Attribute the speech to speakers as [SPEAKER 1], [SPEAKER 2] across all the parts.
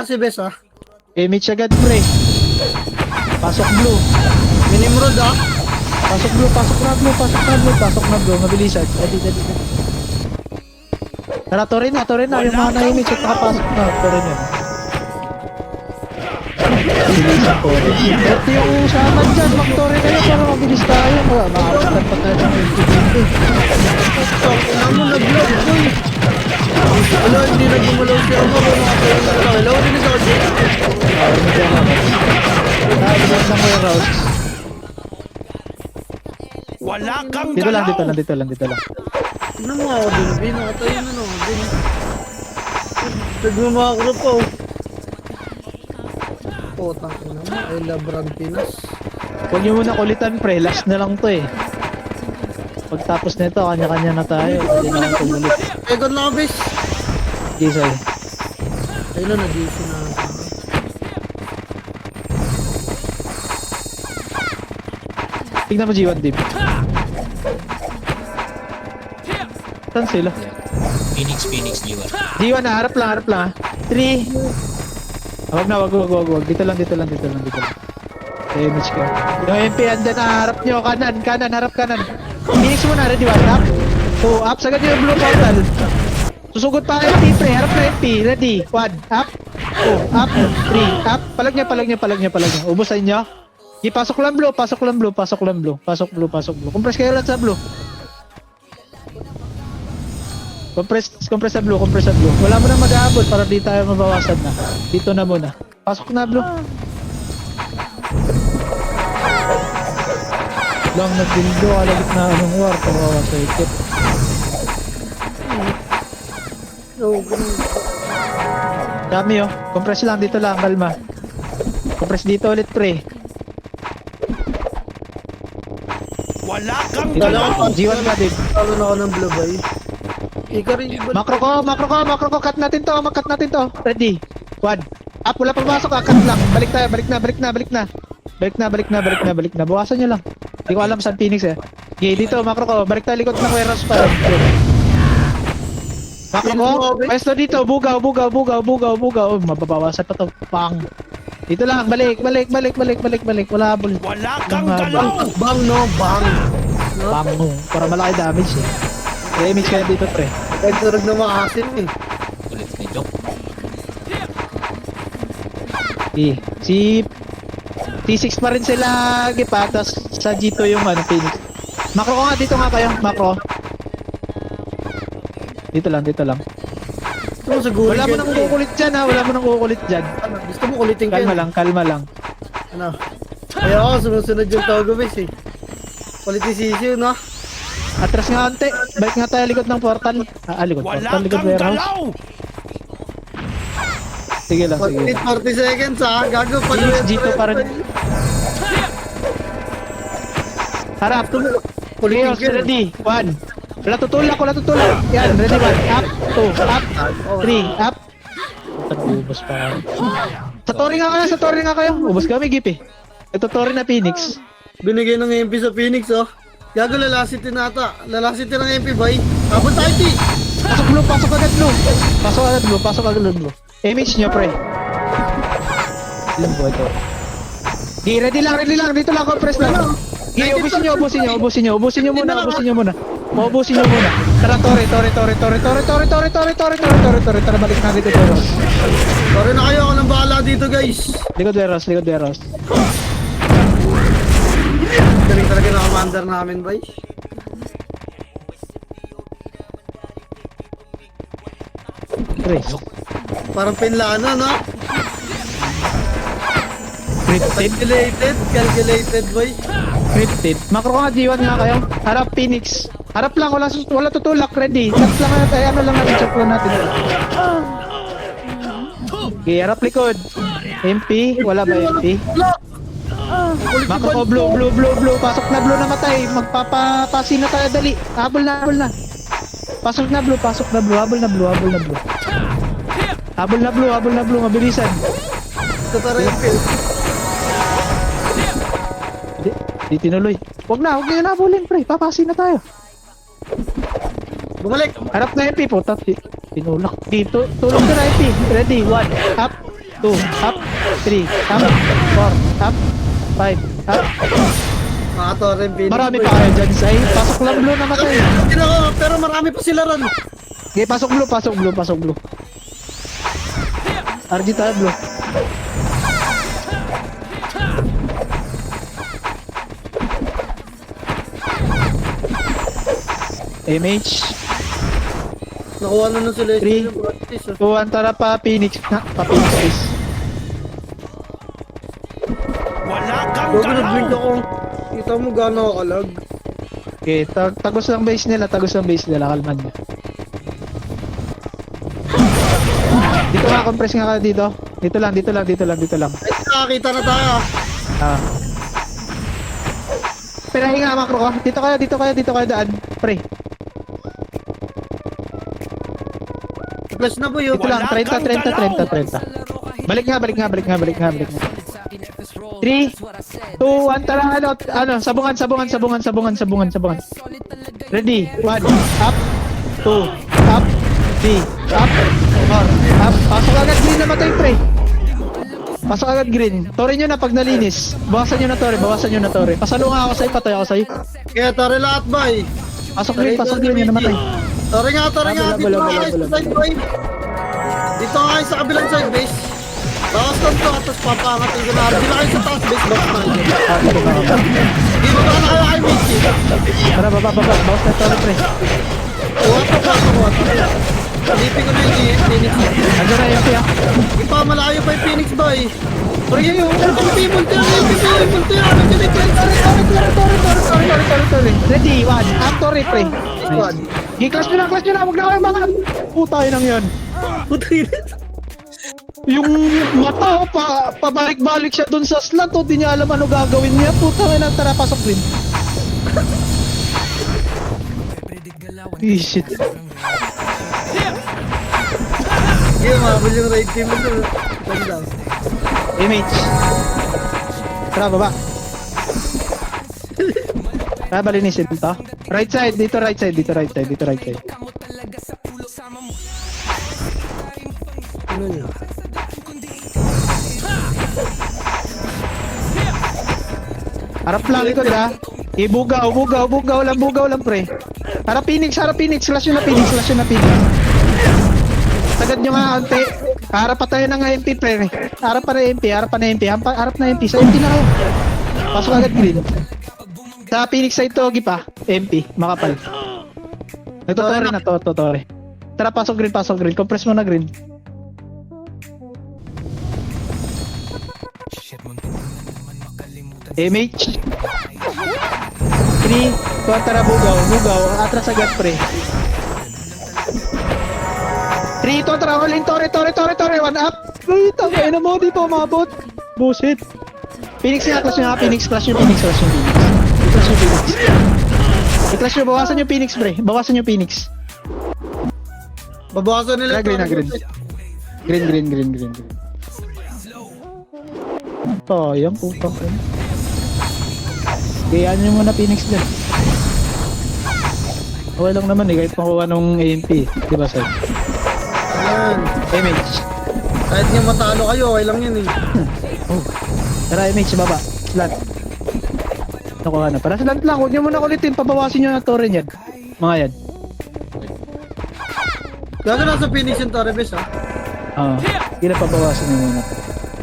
[SPEAKER 1] Kasi bes ah.
[SPEAKER 2] Image agad pre. Pasok blue.
[SPEAKER 1] Minimrod ah.
[SPEAKER 2] Pasok blue, pasok na blue, pasok na blue, pasok na blue. Mabilisan. Dali. Tara, Torin na. Yung mga na-image at nakapasok na. Torin yun. Bilisan ko. Ito yung usapan dyan. Mag-Torin na yun para mabilis tayo. Makakapan pa tayo ng MTV.
[SPEAKER 1] Ano mo nag-vlog boy? Wala, hindi nagumalaw siya ako. Hello, hindi na sa
[SPEAKER 2] Ng warehouse.
[SPEAKER 3] Wala kang
[SPEAKER 2] Dito lang.
[SPEAKER 1] Ano mo ako din? Binakatayo na no. Nagmamakro pa oh. Potang ina mo. I love Rantinas.
[SPEAKER 2] Huwag nyo muna kulitan pre. Last na lang to eh. Pagtapos nito, kanya-kanya na tayo. Hindi na lang tumulit.
[SPEAKER 1] Egon lang bes.
[SPEAKER 2] Gisay.
[SPEAKER 1] Ayun na, nag-isi na.
[SPEAKER 2] Tignan mo G1 Dib. Saan sila?
[SPEAKER 3] Phoenix, G1.
[SPEAKER 2] G1 na, harap lang. 3. Wag na. Dito lang. Image ka. Yung MP andyan na, harap nyo. Kanan, harap kanan. Phoenix mo na, ready one, up. 2, up. Sagad nyo yung blue portal. Susugod pa MP, pre. Harap na MP. Ready, 1, up. 2, up. 3, up. Palag nyo. Ubusan nyo. Pasok lang blue. Compress kayo lang sa blue. Compress sa blue. Wala mo nang mag-aabot para di tayo mabawasan na. Dito na muna. Pasok na blue. Lang nagdildo, alagit na anong war, kawawa sa ikot. Dami oh. Compress lang, dito lang, kalma. Compress dito ulit pre.
[SPEAKER 3] Wala kang
[SPEAKER 2] Dito lang, G1 ka din.
[SPEAKER 1] Talo na ako ng blue boy. Ikaw rin ba?
[SPEAKER 2] Makro ko, cut natin to. Ready? 1. Up, wala pumasok, cut lang. Balik na. Bawasan nyo lang. Hindi ko alam saan Phoenix eh. Okay, dito, makro ko. Balik tayo likod ng warehouse pa. Makro ko, pwesto dito. Bugaw. Oh, mababawasan pa to. Pang. Dito lang, balik. Wala habol.
[SPEAKER 3] Wala kang galaw.
[SPEAKER 1] Bang no, bang.
[SPEAKER 2] Pang, para malaki damage eh. Damage kaya dito pre.
[SPEAKER 1] Nagsurog na makasin eh.
[SPEAKER 3] Ulit ni Joke.
[SPEAKER 2] Si T6 pa rin sila gipa, tapos sa G2 yung Phoenix. Makro ko nga, dito nga kayo, makro. Dito lang.
[SPEAKER 1] Gusto mo siguro.
[SPEAKER 2] Wala mo nang kukulit dyan,
[SPEAKER 1] Gusto mo kulitin kayo.
[SPEAKER 2] Kalma lang.
[SPEAKER 1] Ano? Kaya ako, sunod yung Togo bes eh. Politisisyo no?
[SPEAKER 2] Atras nga ante, balik nga tayo likod ng portal. Likod
[SPEAKER 3] Wala
[SPEAKER 2] portal, likod
[SPEAKER 3] kang
[SPEAKER 2] warehouse.
[SPEAKER 3] galaw.
[SPEAKER 2] Sige lang.
[SPEAKER 1] 40 seconds ha, gago pa
[SPEAKER 2] G2 pa rin. Harap,
[SPEAKER 1] Kulitin
[SPEAKER 2] Chaos, ready, 1. Wala tutulak. Yan, ready 1. Up, 2, up, 3, up. Ubus pa. Sa Tori nga kayo. Ubus kami, Gip eh. Ito Tori na Phoenix.
[SPEAKER 1] Binigay ng MP sa Phoenix oh. Gago lalasitin nata. Lalasitin ng MP boy. Abot tayo ti.
[SPEAKER 2] Pasok agad blue. Image nyo, pre. Ilan po ito? Ready lang. Dito lang, compress lang. Ubusin nyo muna. Tara, Tori. Tara, balik na dito, Toro.
[SPEAKER 1] Sorry na kayo, ako nang bahala dito guys.
[SPEAKER 2] Likod warehouse.
[SPEAKER 1] Galing talaga na commander namin boy.
[SPEAKER 2] Pre.
[SPEAKER 1] Parang pinlano no? Calculated boy.
[SPEAKER 2] Cryptid. Makro nga G1 nga kayo. Harap Phoenix. Harap lang, wala tutulak, ready. Chat lang natin, chat lang natin. Okay, harap likod. MP, wala ba MP? Makro ko, blue. Pasok na blue, namatay. Magpapasin na tayo, dali. Habol na. Pasok na blue. Habol na blue, mabilisan.
[SPEAKER 1] Ito tara yung pill.
[SPEAKER 2] Di tinuloy. Huwag nyo na habulin, pre. Papasin na tayo.
[SPEAKER 1] Bumalik.
[SPEAKER 2] Harap na MP po. Tinulak. Dito. Tulog ka na MP. Ready. 1. Up. 2, up, 3, up, 4, up, 5, up.
[SPEAKER 1] Mga Torre Phoenix.
[SPEAKER 2] Marami
[SPEAKER 1] boy.
[SPEAKER 2] pa kayo dyan, Sai. Pasok lang blue na matay.
[SPEAKER 1] Pero marami pa sila ron.
[SPEAKER 2] Okay, pasok blue, pasok blue, pasok blue. RG tayo blue. MH.
[SPEAKER 1] Nakuha na nun sila.
[SPEAKER 2] Three.
[SPEAKER 1] Yung practice, oh.
[SPEAKER 2] Tuwan, tara pa Phoenix. Pa Phoenix please.
[SPEAKER 3] Wala kang
[SPEAKER 1] Bago nag-blink ako. Kita mo gano'n ako kalag.
[SPEAKER 2] Okay, tagos lang base nila, tagos lang base nila, kalman nyo. Dito nga, compress nga ka dito. Dito lang, dito lang, dito lang, dito lang.
[SPEAKER 1] Ay, nakakita na tayo.
[SPEAKER 2] Ah. Perahin nga makro ko. Dito kayo daan. Pre.
[SPEAKER 1] Flash na po yun.
[SPEAKER 2] Dito lang, 30. Balik nga. 3, 2, 1, tara, sabungan. Ready, 1, up, 2, up, 3, up, 4, up. Pasok agad green na matay, pre. Pasok agad green. Tore nyo na pag nalinis. Bawasan nyo na tore. Pasalo nga ako sa'yo, patay ako sa'yo.
[SPEAKER 1] Kaya Torre lahat ba eh.
[SPEAKER 2] Pasok green yun na matay.
[SPEAKER 1] Torre nga.
[SPEAKER 2] Bala,
[SPEAKER 1] Dito nga kayo
[SPEAKER 2] bala.
[SPEAKER 1] sa side boy. Dito nga kayo sa kabilang side base. Bawas lang to, tapos papangatin ko na. Bila kayo sa taas base, bawas na kayo.
[SPEAKER 2] Dito ka.
[SPEAKER 1] Di ba na kayo kay Michi?
[SPEAKER 2] Tara, baba. Bawas na tore, pre.
[SPEAKER 1] Kuha. Alipin ko na yung Phoenix.
[SPEAKER 2] Andiyan na yung piya.
[SPEAKER 1] Ipa, malayo pa yung Phoenix boy. Pero yun yung multi.
[SPEAKER 2] Tore. Ready, 1, up, tore, pre.
[SPEAKER 1] Squad.
[SPEAKER 2] I-clash nyo na. Huwag na kayo mga. Puta yun ang yun.
[SPEAKER 1] Putay na.
[SPEAKER 2] Yung mata, pabalik-balik siya dun sa slot, o di niya alam ano gagawin niya. Puta nga na, tara, pasok rin. Shit.
[SPEAKER 1] Yung mabul yung raid team mo doon. Ganda.
[SPEAKER 2] Image. Tara, baba. Tara, balinisin dito. Right side.
[SPEAKER 1] Ano niya?
[SPEAKER 2] Harap lang likod ha. Bugaw lang pre. Harap Phoenix. Slash yun na Phoenix. Sagad nyo nga ante. Harap pa tayo ng MP pre. Harap pa na MP. Sa MP na kayo. Pasok agad green. Sa Phoenix side to, pa. MP. Makapal. Nagtotore na to. Tara, pasok green. Compress mo na green. MH 3, tara, bugaw, atras agad pre. 3, tara, all-in, tore, 1 up. Ay, tangay na mo, di pa umabot. Bullshit. Phoenix nga, clash yung Phoenix. I-clash nyo, bawasan yung Phoenix pre.
[SPEAKER 1] Babawasan nila.
[SPEAKER 2] Green. Oh, yung putang ko. Kayaan nyo muna Phoenix dyan. Okay lang naman kahit makuha nung AMP. Diba sir?
[SPEAKER 1] Ayan.
[SPEAKER 2] MH.
[SPEAKER 1] Kahit nga matalo kayo, okay lang yun eh.
[SPEAKER 2] Oh. Tara MH, baba. Slant. Nakuha na. Para slant lang. Huwag nyo muna kulitin. Pabawasin nyo na torre yan. Mga yan.
[SPEAKER 1] Gago nasa Phoenix yung Torre Base ha.
[SPEAKER 2] Hindi na pabawasin nyo muna.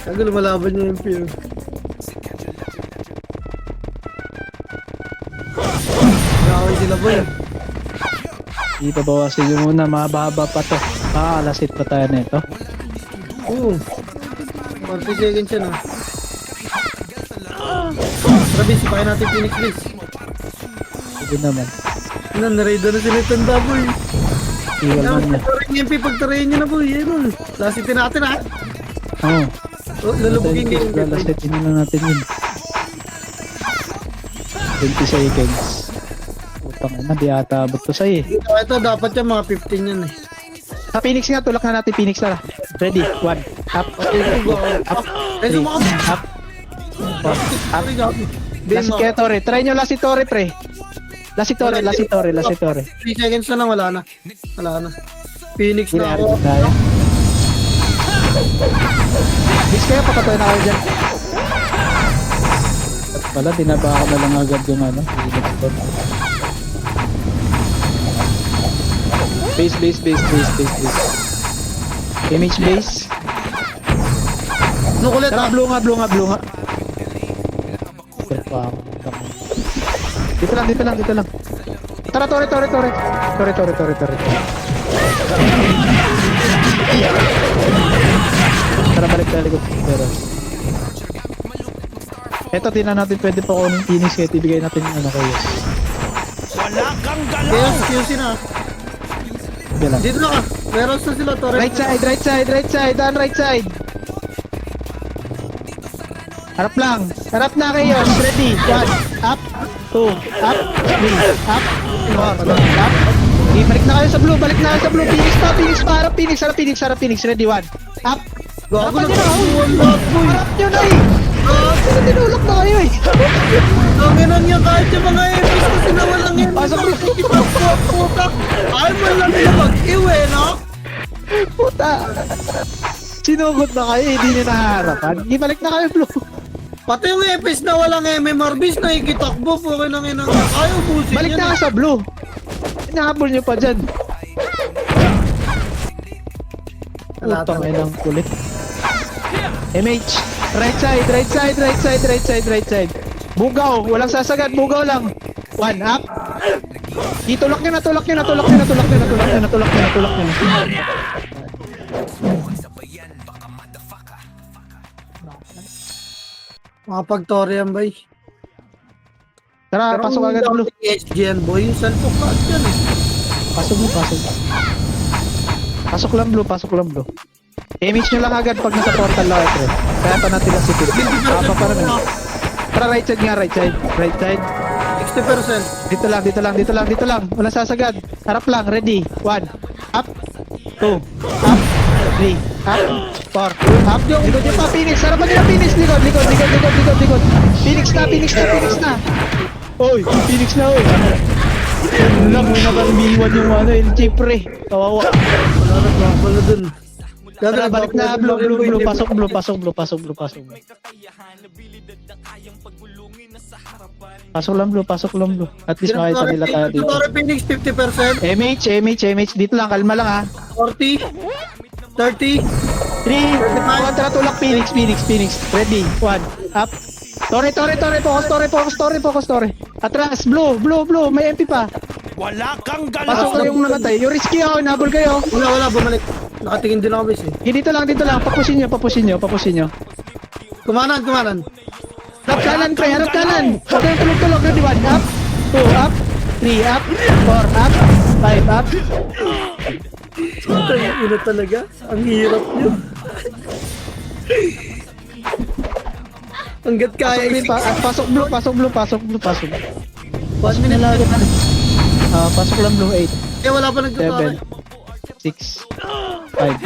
[SPEAKER 1] Gago lumalaban niya yung field. Gawin sila boy.
[SPEAKER 2] Hindi pabawasin nyo muna. Mahaba pa to. Makakalasit pa tayo na ito.
[SPEAKER 1] Oo. 40 seconds yan ha. Travis, sipahin natin Phoenix base.
[SPEAKER 2] Hindi naman.
[SPEAKER 1] Naraido na sila itong boy.
[SPEAKER 2] Iwal man niya.
[SPEAKER 1] Pagtarayin yung MP, pagtarayin nyo na boy. Yan o. Lasitin natin ha.
[SPEAKER 2] Oo.
[SPEAKER 1] Oh, lalubugin kayo.
[SPEAKER 2] Lalasetin na natin yun. 20 seconds. Putang ina, di ata abot to sa'yo eh.
[SPEAKER 1] Ito, dapat yan mga 15 yan eh.
[SPEAKER 2] Sa Phoenix nga, tulak na natin Phoenix tara. Ready? 1, up, up,
[SPEAKER 1] Ay,
[SPEAKER 2] 3,
[SPEAKER 1] sumakap.
[SPEAKER 2] up, 4, up.
[SPEAKER 1] Sorry, gago.
[SPEAKER 2] Last kaya Torre. Try nyo last si Torre, pre. Last si Torre.
[SPEAKER 1] 3 seconds na lang, wala na. Phoenix na
[SPEAKER 2] Ginari
[SPEAKER 1] ako.
[SPEAKER 2] tayo. kayo, papatay na kayo dyan.
[SPEAKER 4] At pala, dinaba ko na lang agad yung ano. Base.
[SPEAKER 2] Image base.
[SPEAKER 1] Ano kulit
[SPEAKER 2] Tara,
[SPEAKER 1] ah?
[SPEAKER 2] blue nga. Dito lang. Tara, tore. Tara, balik tayo likod. Pero eto, tingnan natin pwede pa kunin Phoenix kaya ibigay natin yung ano kayo.
[SPEAKER 3] Wala kang galaw!
[SPEAKER 1] Chaos, QC na.
[SPEAKER 2] Sige lang.
[SPEAKER 1] Dito na ka. Meron na sila, Torres.
[SPEAKER 2] Right side, on right side. Harap lang. Harap na kayo. Ready. 1, up, 2, up, 3, up, 4, up. Okay, balik na kayo sa blue. Phoenix pa. Harap Phoenix. Ready, 1, up.
[SPEAKER 1] Gago
[SPEAKER 2] Harapan
[SPEAKER 1] na.
[SPEAKER 2] nyo na.
[SPEAKER 1] Wala, boy.
[SPEAKER 2] Harap nyo na eh. Pero tinulak na kayo eh.
[SPEAKER 1] Tanginan niya kahit yung mga enemies kasi na walang enemies.
[SPEAKER 2] Pasok na.
[SPEAKER 1] Puta. Ay, man lang nila mag-iwi, no?
[SPEAKER 2] Puta. Sinugot na kayo. Hindi nyo nahaharapan. Ibalik na kayo blue.
[SPEAKER 1] Pati yung epics na walang MMRBs na ikitakbo po kayo ng inang ayaw busin
[SPEAKER 2] Balik
[SPEAKER 1] yan.
[SPEAKER 2] na kayo sa blue. Hinahabol nyo pa dyan. Putang inang kulit. MH. Right side. Bugaw. Walang sasagad. Bugaw lang. 1, up. Itulak nyo na.
[SPEAKER 1] Mga pag-Torian, boy.
[SPEAKER 2] Tara, pasok agad blue.
[SPEAKER 1] SGN, boy. Yung cellphone ka dyan eh.
[SPEAKER 2] Pasok. Pasok lang blue. MH nyo lang agad pag nasa portal lang ito. Kaya pa natin ang sipit. Papa pa rin. Tara, right side.
[SPEAKER 1] 60%.
[SPEAKER 2] Dito lang. Walang sasagad. Harap lang. Ready. 1. Up. 2. Up. 3. Up. 4. Up. Likod nyo pa. Phoenix. Harapan nyo na Phoenix. Likod. Phoenix na. Oy. Phoenix na. Oy. Ano lang. May nakambiwan yung ano. El Chipre. Kawawa.
[SPEAKER 1] Wala dun.
[SPEAKER 2] Tara, balik na. Blue. Pasok blue. Pasok lang blue. At least makita nila tayo dito.
[SPEAKER 1] Torre Phoenix 50%.
[SPEAKER 2] MH. Dito lang. Kalma lang ha.
[SPEAKER 1] 40. 30.
[SPEAKER 2] 3, 1, tara tulak Phoenix. Ready, 1, up. Focus, Torre. Atras, blue, may MP pa.
[SPEAKER 3] Wala kang
[SPEAKER 2] Pasok
[SPEAKER 3] galaw!
[SPEAKER 2] kayong namatay. Yung risky ako, nabol kayo.
[SPEAKER 1] Wala, bumalik. Nakatingin din ako, bis eh.
[SPEAKER 2] Dito lang. Papusin nyo.
[SPEAKER 1] Kumanan.
[SPEAKER 2] Harap kanan. Huwag kayong tulog. Ready, 1, up. 2, up. 3, up. 4, up. 5, up.
[SPEAKER 1] Ina talaga. Ang hirap nyo. Hanggat kaya
[SPEAKER 2] Pasok blue.
[SPEAKER 1] 1 minute lang.
[SPEAKER 2] Pasok lang blue, 8.
[SPEAKER 1] Eh, wala pa nagtutore.
[SPEAKER 2] 7, 6, 5.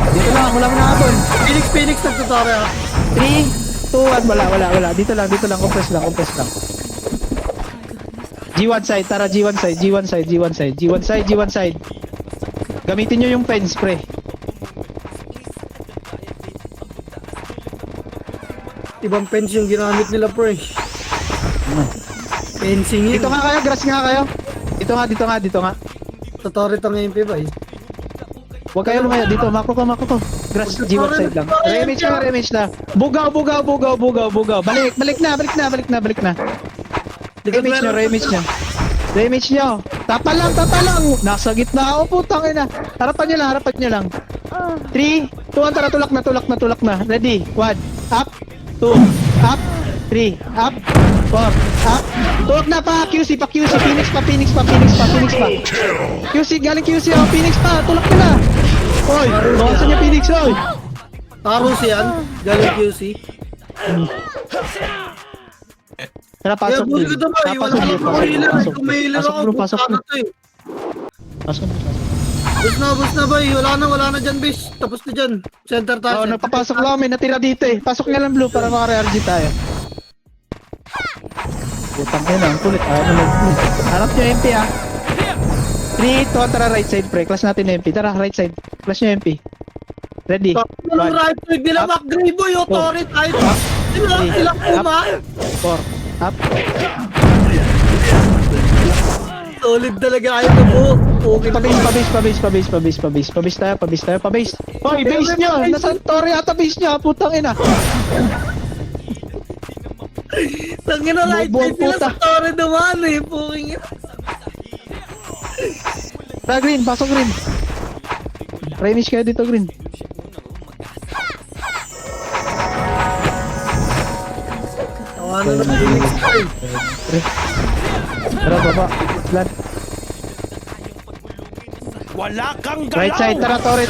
[SPEAKER 2] Dito lang, wala mo nakapon.
[SPEAKER 1] Phoenix nagtutore ah.
[SPEAKER 2] 3, 2, 1, wala. Dito lang, compress lang. G1 side, tara G1 side. Gamitin nyo yung fence, pre.
[SPEAKER 1] Ibang fence yung ginamit nila, pre. Fencing yun.
[SPEAKER 2] Dito nga kayo, grass nga kayo. Dito nga.
[SPEAKER 1] Tutore tang MP ba eh.
[SPEAKER 2] Huwag kayo lumaya dito, mako ko. Grass, G1 side lang. Remage na. Bugaw. Balik na. Remage nyo. Tapa lang. Nasa gitna ako, putang ina. Harapan nyo lang. 3, 2, 1, tara, tulak na. Ready, 1, up, 2, up, 3, up, 4, up. Tulak na pa, QC, Phoenix pa. QC, galing QC, Phoenix pa, tulak nyo na. Oy, bawasan nyo Phoenix, oy.
[SPEAKER 1] Taros yan. Galing QC.
[SPEAKER 2] Tara,
[SPEAKER 1] Kaya
[SPEAKER 2] pasok
[SPEAKER 1] bull
[SPEAKER 2] blue.
[SPEAKER 1] ko ba? Wala akong healer. Kung may healer ako,
[SPEAKER 2] Pasok
[SPEAKER 1] puta
[SPEAKER 2] blue.
[SPEAKER 1] na to eh.
[SPEAKER 2] Pasok.
[SPEAKER 1] Bus na boy. Wala na dyan, bis. Tapos na dyan. Center tayo.
[SPEAKER 2] Napapasok lang, may natira dito eh. Pasok nga lang blue para maka-RG tayo. Putang ina, ang kulit. Harap nyo MP ah. 3, 2, tara right side pre. Clash natin MP. Tara right side. Clash nyo MP. Ready?
[SPEAKER 1] Walang right side nila,
[SPEAKER 2] Up.
[SPEAKER 1] McGray boy, Tori tayo. Ilang
[SPEAKER 2] Up.
[SPEAKER 1] puma.
[SPEAKER 2] 4. Up.
[SPEAKER 1] Solid talaga kayo na buo. Okay na
[SPEAKER 2] Pabase tayo. Hoy, base nyo! Nasaan Tori ata base nyo? Putang ina.
[SPEAKER 1] Tangin na right
[SPEAKER 2] Buong
[SPEAKER 1] side nila
[SPEAKER 2] puta.
[SPEAKER 1] sa Tori naman eh. Puking ina.
[SPEAKER 2] Tara, Green. Pasok, Green. Rainish kayo dito, Green.
[SPEAKER 1] Tawanan na Phoenix boy.
[SPEAKER 2] Tara, baba. Land.
[SPEAKER 3] Wala kang galaw!
[SPEAKER 2] Right side, tara, Tori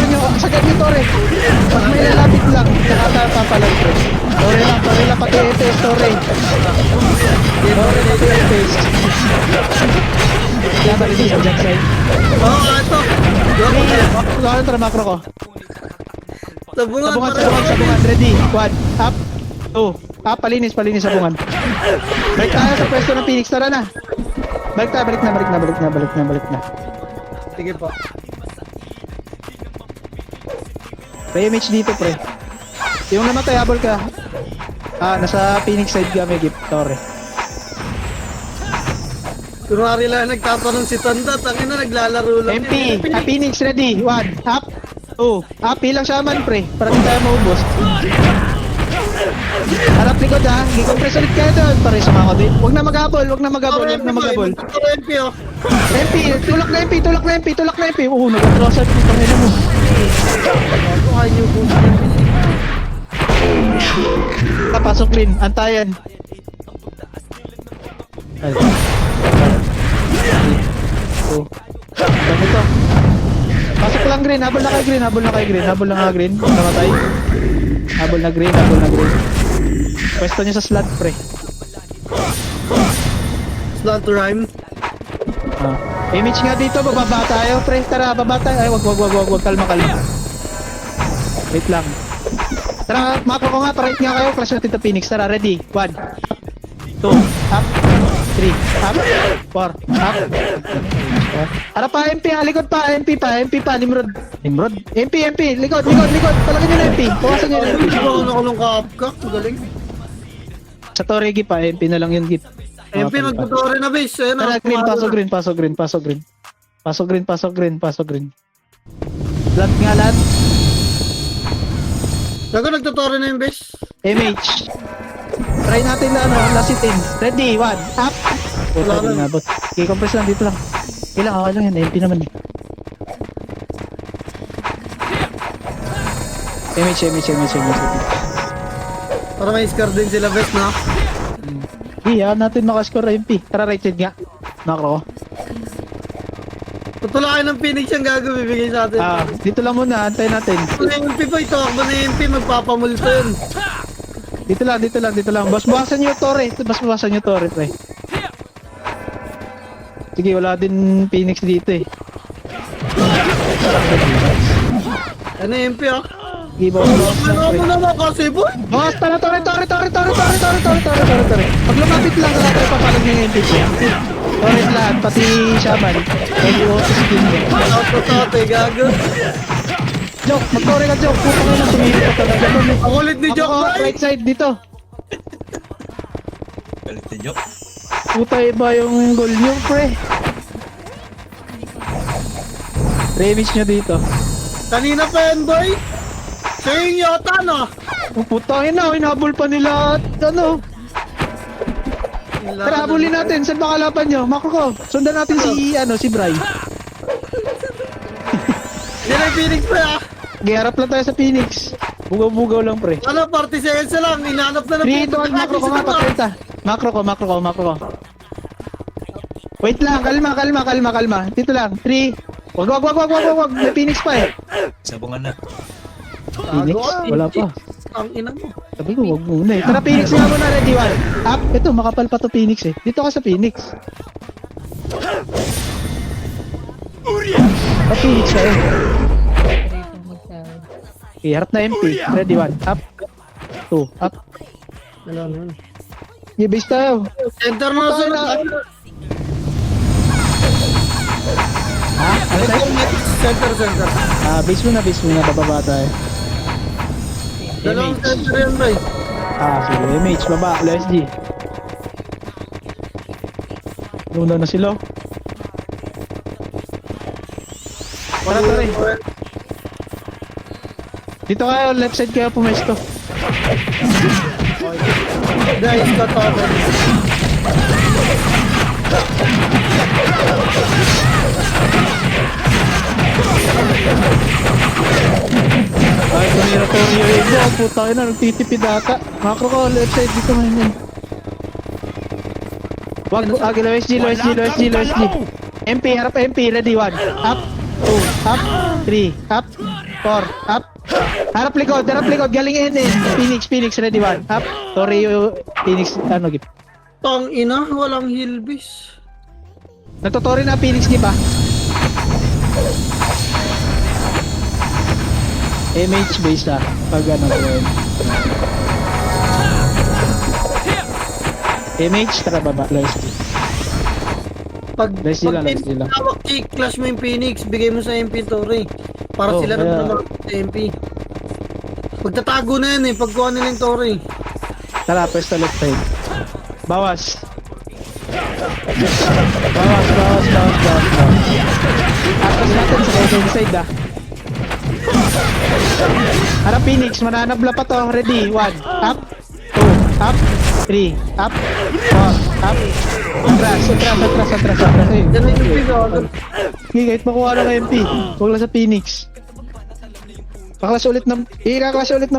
[SPEAKER 2] nyo. Sagad nyo, Tori. Pag may lalapit lang, nakatapapalag, Tori. Tori lang, pati EPS, Tori. Tori, pati EPS. Kaya balik sa jack side.
[SPEAKER 1] Oo, ito.
[SPEAKER 2] Tara, makro ko.
[SPEAKER 1] Sabungan.
[SPEAKER 2] Sabungan. Ready, quad, up, 2. Up, palinis, sabungan. Balik tayo sa pwesto ng Phoenix, tara na. Balik na.
[SPEAKER 1] Sige po.
[SPEAKER 2] Pre-image dito, pre. Yung namatay, habol ka. Nasa Phoenix side ka, may gift, Torre.
[SPEAKER 1] Kunwari lang nagtatanong si Tanda, tangin na naglalaro lang.
[SPEAKER 2] MP, Phoenix ready. 1, up, 2. Up, ilang shaman, pre. Para di tayo maubos. Harap likod, ha. Gicompress ulit kayo doon. Pare, sumako din. Huwag na maghabol.
[SPEAKER 1] MP oh.
[SPEAKER 2] MP, tulak na MP. Nag-atrosat. Pangina mo.
[SPEAKER 1] Kuhain niyo po.
[SPEAKER 2] Pasok rin, antayan. Ay. Ganito. Pasok lang green, habol na kay green. Namatay. Habol na green. Pwesto nyo sa slot, pre.
[SPEAKER 1] Slot rhyme.
[SPEAKER 2] Image nga dito, bababa tayo, pre. Tara, baba tayo. Ay, wag. Kalma. Wait lang. Tara, makro ko nga, parate nga kayo. Clash natin to Phoenix. Tara, ready. 1, up, 2, up, 3, up, 4, up. Harap pa, MP, likod pa, MP pa, Nimrod. MP, likod. Palagay nyo na MP. Pawasan nyo na MP.
[SPEAKER 1] Hindi ko nakulong ka-upcock. Galing.
[SPEAKER 2] Sa Torre, pa, MP na lang yun, Gip.
[SPEAKER 1] MP, magtutore na base. Ayun,
[SPEAKER 2] Tara, green, pasok green. Lahat nga lahat.
[SPEAKER 1] Gago, nagtutore na yung base.
[SPEAKER 2] MH. Try natin na lasitin. Ready, 1, up.
[SPEAKER 1] Wala
[SPEAKER 2] Puta,
[SPEAKER 1] na.
[SPEAKER 2] nabot. I-compress lang dito lang. Okay lang yan, MP naman eh. MH.
[SPEAKER 1] Para may scar din sila base, no?
[SPEAKER 2] Iya, natin makascore MP. Tara, right side nga. Makro ko.
[SPEAKER 1] Tutulakan ng Phoenix yung gago, bibigay sa atin.
[SPEAKER 2] Dito lang muna, antayin natin.
[SPEAKER 1] Ano yung MP po, itakbo na yung MP, magpapamulto yun.
[SPEAKER 2] Dito lang. Bawasan nyo yung Torre, pre. Sige, wala din Phoenix dito eh.
[SPEAKER 1] Ano yung MP, oh?
[SPEAKER 2] Sige, bawas lang,
[SPEAKER 1] Ano
[SPEAKER 2] pre.
[SPEAKER 1] mo naman kasi, boy?
[SPEAKER 2] Bawas, tara, Torre. Pag lumapit lang, wala tayo papalag ng MP. Torre lahat, pati Shaman. Pwede auto skin mo.
[SPEAKER 1] Auto-tote, gago.
[SPEAKER 2] Joke, mag-Torre ka, Joke. Puta nga na, tumili ka talaga.
[SPEAKER 1] Ang ulit ni Joke, boy!
[SPEAKER 2] Right side, dito.
[SPEAKER 3] Galit ni Joke.
[SPEAKER 2] Puta, iba yung goal nyo, pre. Remix nyo dito.
[SPEAKER 1] Kanina pa yan, boy. Siya yung Yota, no?
[SPEAKER 2] Putangin na, hinabol pa nila at ano. Tara, habulin natin. Saan ba kalaban nyo? Makro ko. Sundan natin si Bray.
[SPEAKER 1] Hindi na yung Phoenix pa, ah.
[SPEAKER 2] Giharap lang tayo sa Phoenix. Bugaw-bugaw lang, pre.
[SPEAKER 1] Ano, 40 seconds na lang. Inaanap na
[SPEAKER 2] 3, 2, 1, makro ko nga, patrenta. Makro ko. Wait lang, kalma. Dito lang. 3. Wag. May Phoenix pa eh.
[SPEAKER 3] Sabungan na.
[SPEAKER 2] Phoenix? Wala pa.
[SPEAKER 1] Ang ina mo.
[SPEAKER 2] Sabi ko, wag muna eh. Tara, Phoenix nga muna, ready, 1. Up. Ito, makapal pa to Phoenix eh. Dito ka sa Phoenix. Phoenix ka eh. Okay, harap na MP. Ready, 1. Up. 2. Up.
[SPEAKER 1] Wala na.
[SPEAKER 2] I-base tayo.
[SPEAKER 1] Center na sunod.
[SPEAKER 2] Ha? Ano tayo?
[SPEAKER 1] Center, center.
[SPEAKER 4] Base muna, bababa tayo.
[SPEAKER 1] Dalawang
[SPEAKER 2] MH.
[SPEAKER 1] center yan, Bray.
[SPEAKER 4] Sige, MH, baba, LSG. Luna na sila.
[SPEAKER 2] Tara, tara. Dito kayo, left side kayo pumesto.
[SPEAKER 1] Guys, katapan.
[SPEAKER 2] Ay, tumira-toryo yun mo. Puta ka na, nagtitipid ata. Macro ko, left side dito ngayon yan. Wag, low SG, low SG, low SG, low SG. MP, harap MP, ready, 1. Up, 2, up, 3, up, 4, up. Harap likod, galing in. Phoenix, ready, 1. Up, Toryo, Phoenix, ano, gip.
[SPEAKER 1] Tang ina, walang hilbis.
[SPEAKER 2] Nagtotori na Phoenix, gip, ah.
[SPEAKER 4] MH base na. Pag ano ko yun. MH, tara baba, LSG.
[SPEAKER 1] Pag
[SPEAKER 4] Let's do lang, let's do lang.
[SPEAKER 1] tawag clash mo yung Phoenix, bigay mo sa MP Torre. Para
[SPEAKER 4] Oh,
[SPEAKER 1] sila
[SPEAKER 4] kaya-
[SPEAKER 1] naman sa MP. Pagtatago na yan eh, pagkuha nila yung Torre.
[SPEAKER 4] Tara, pwesto left side. Bawas.
[SPEAKER 2] Atras natin sa right side, ah. Harap Phoenix, mananabla pa to. Ready, 1. Up, 2, up, 3, up, 4, up. Atras. Ayun.
[SPEAKER 1] Yan na yung MP gago.
[SPEAKER 2] Sige, kahit makuha ng MP. Huwag lang sa Phoenix. Kaklas ulit ng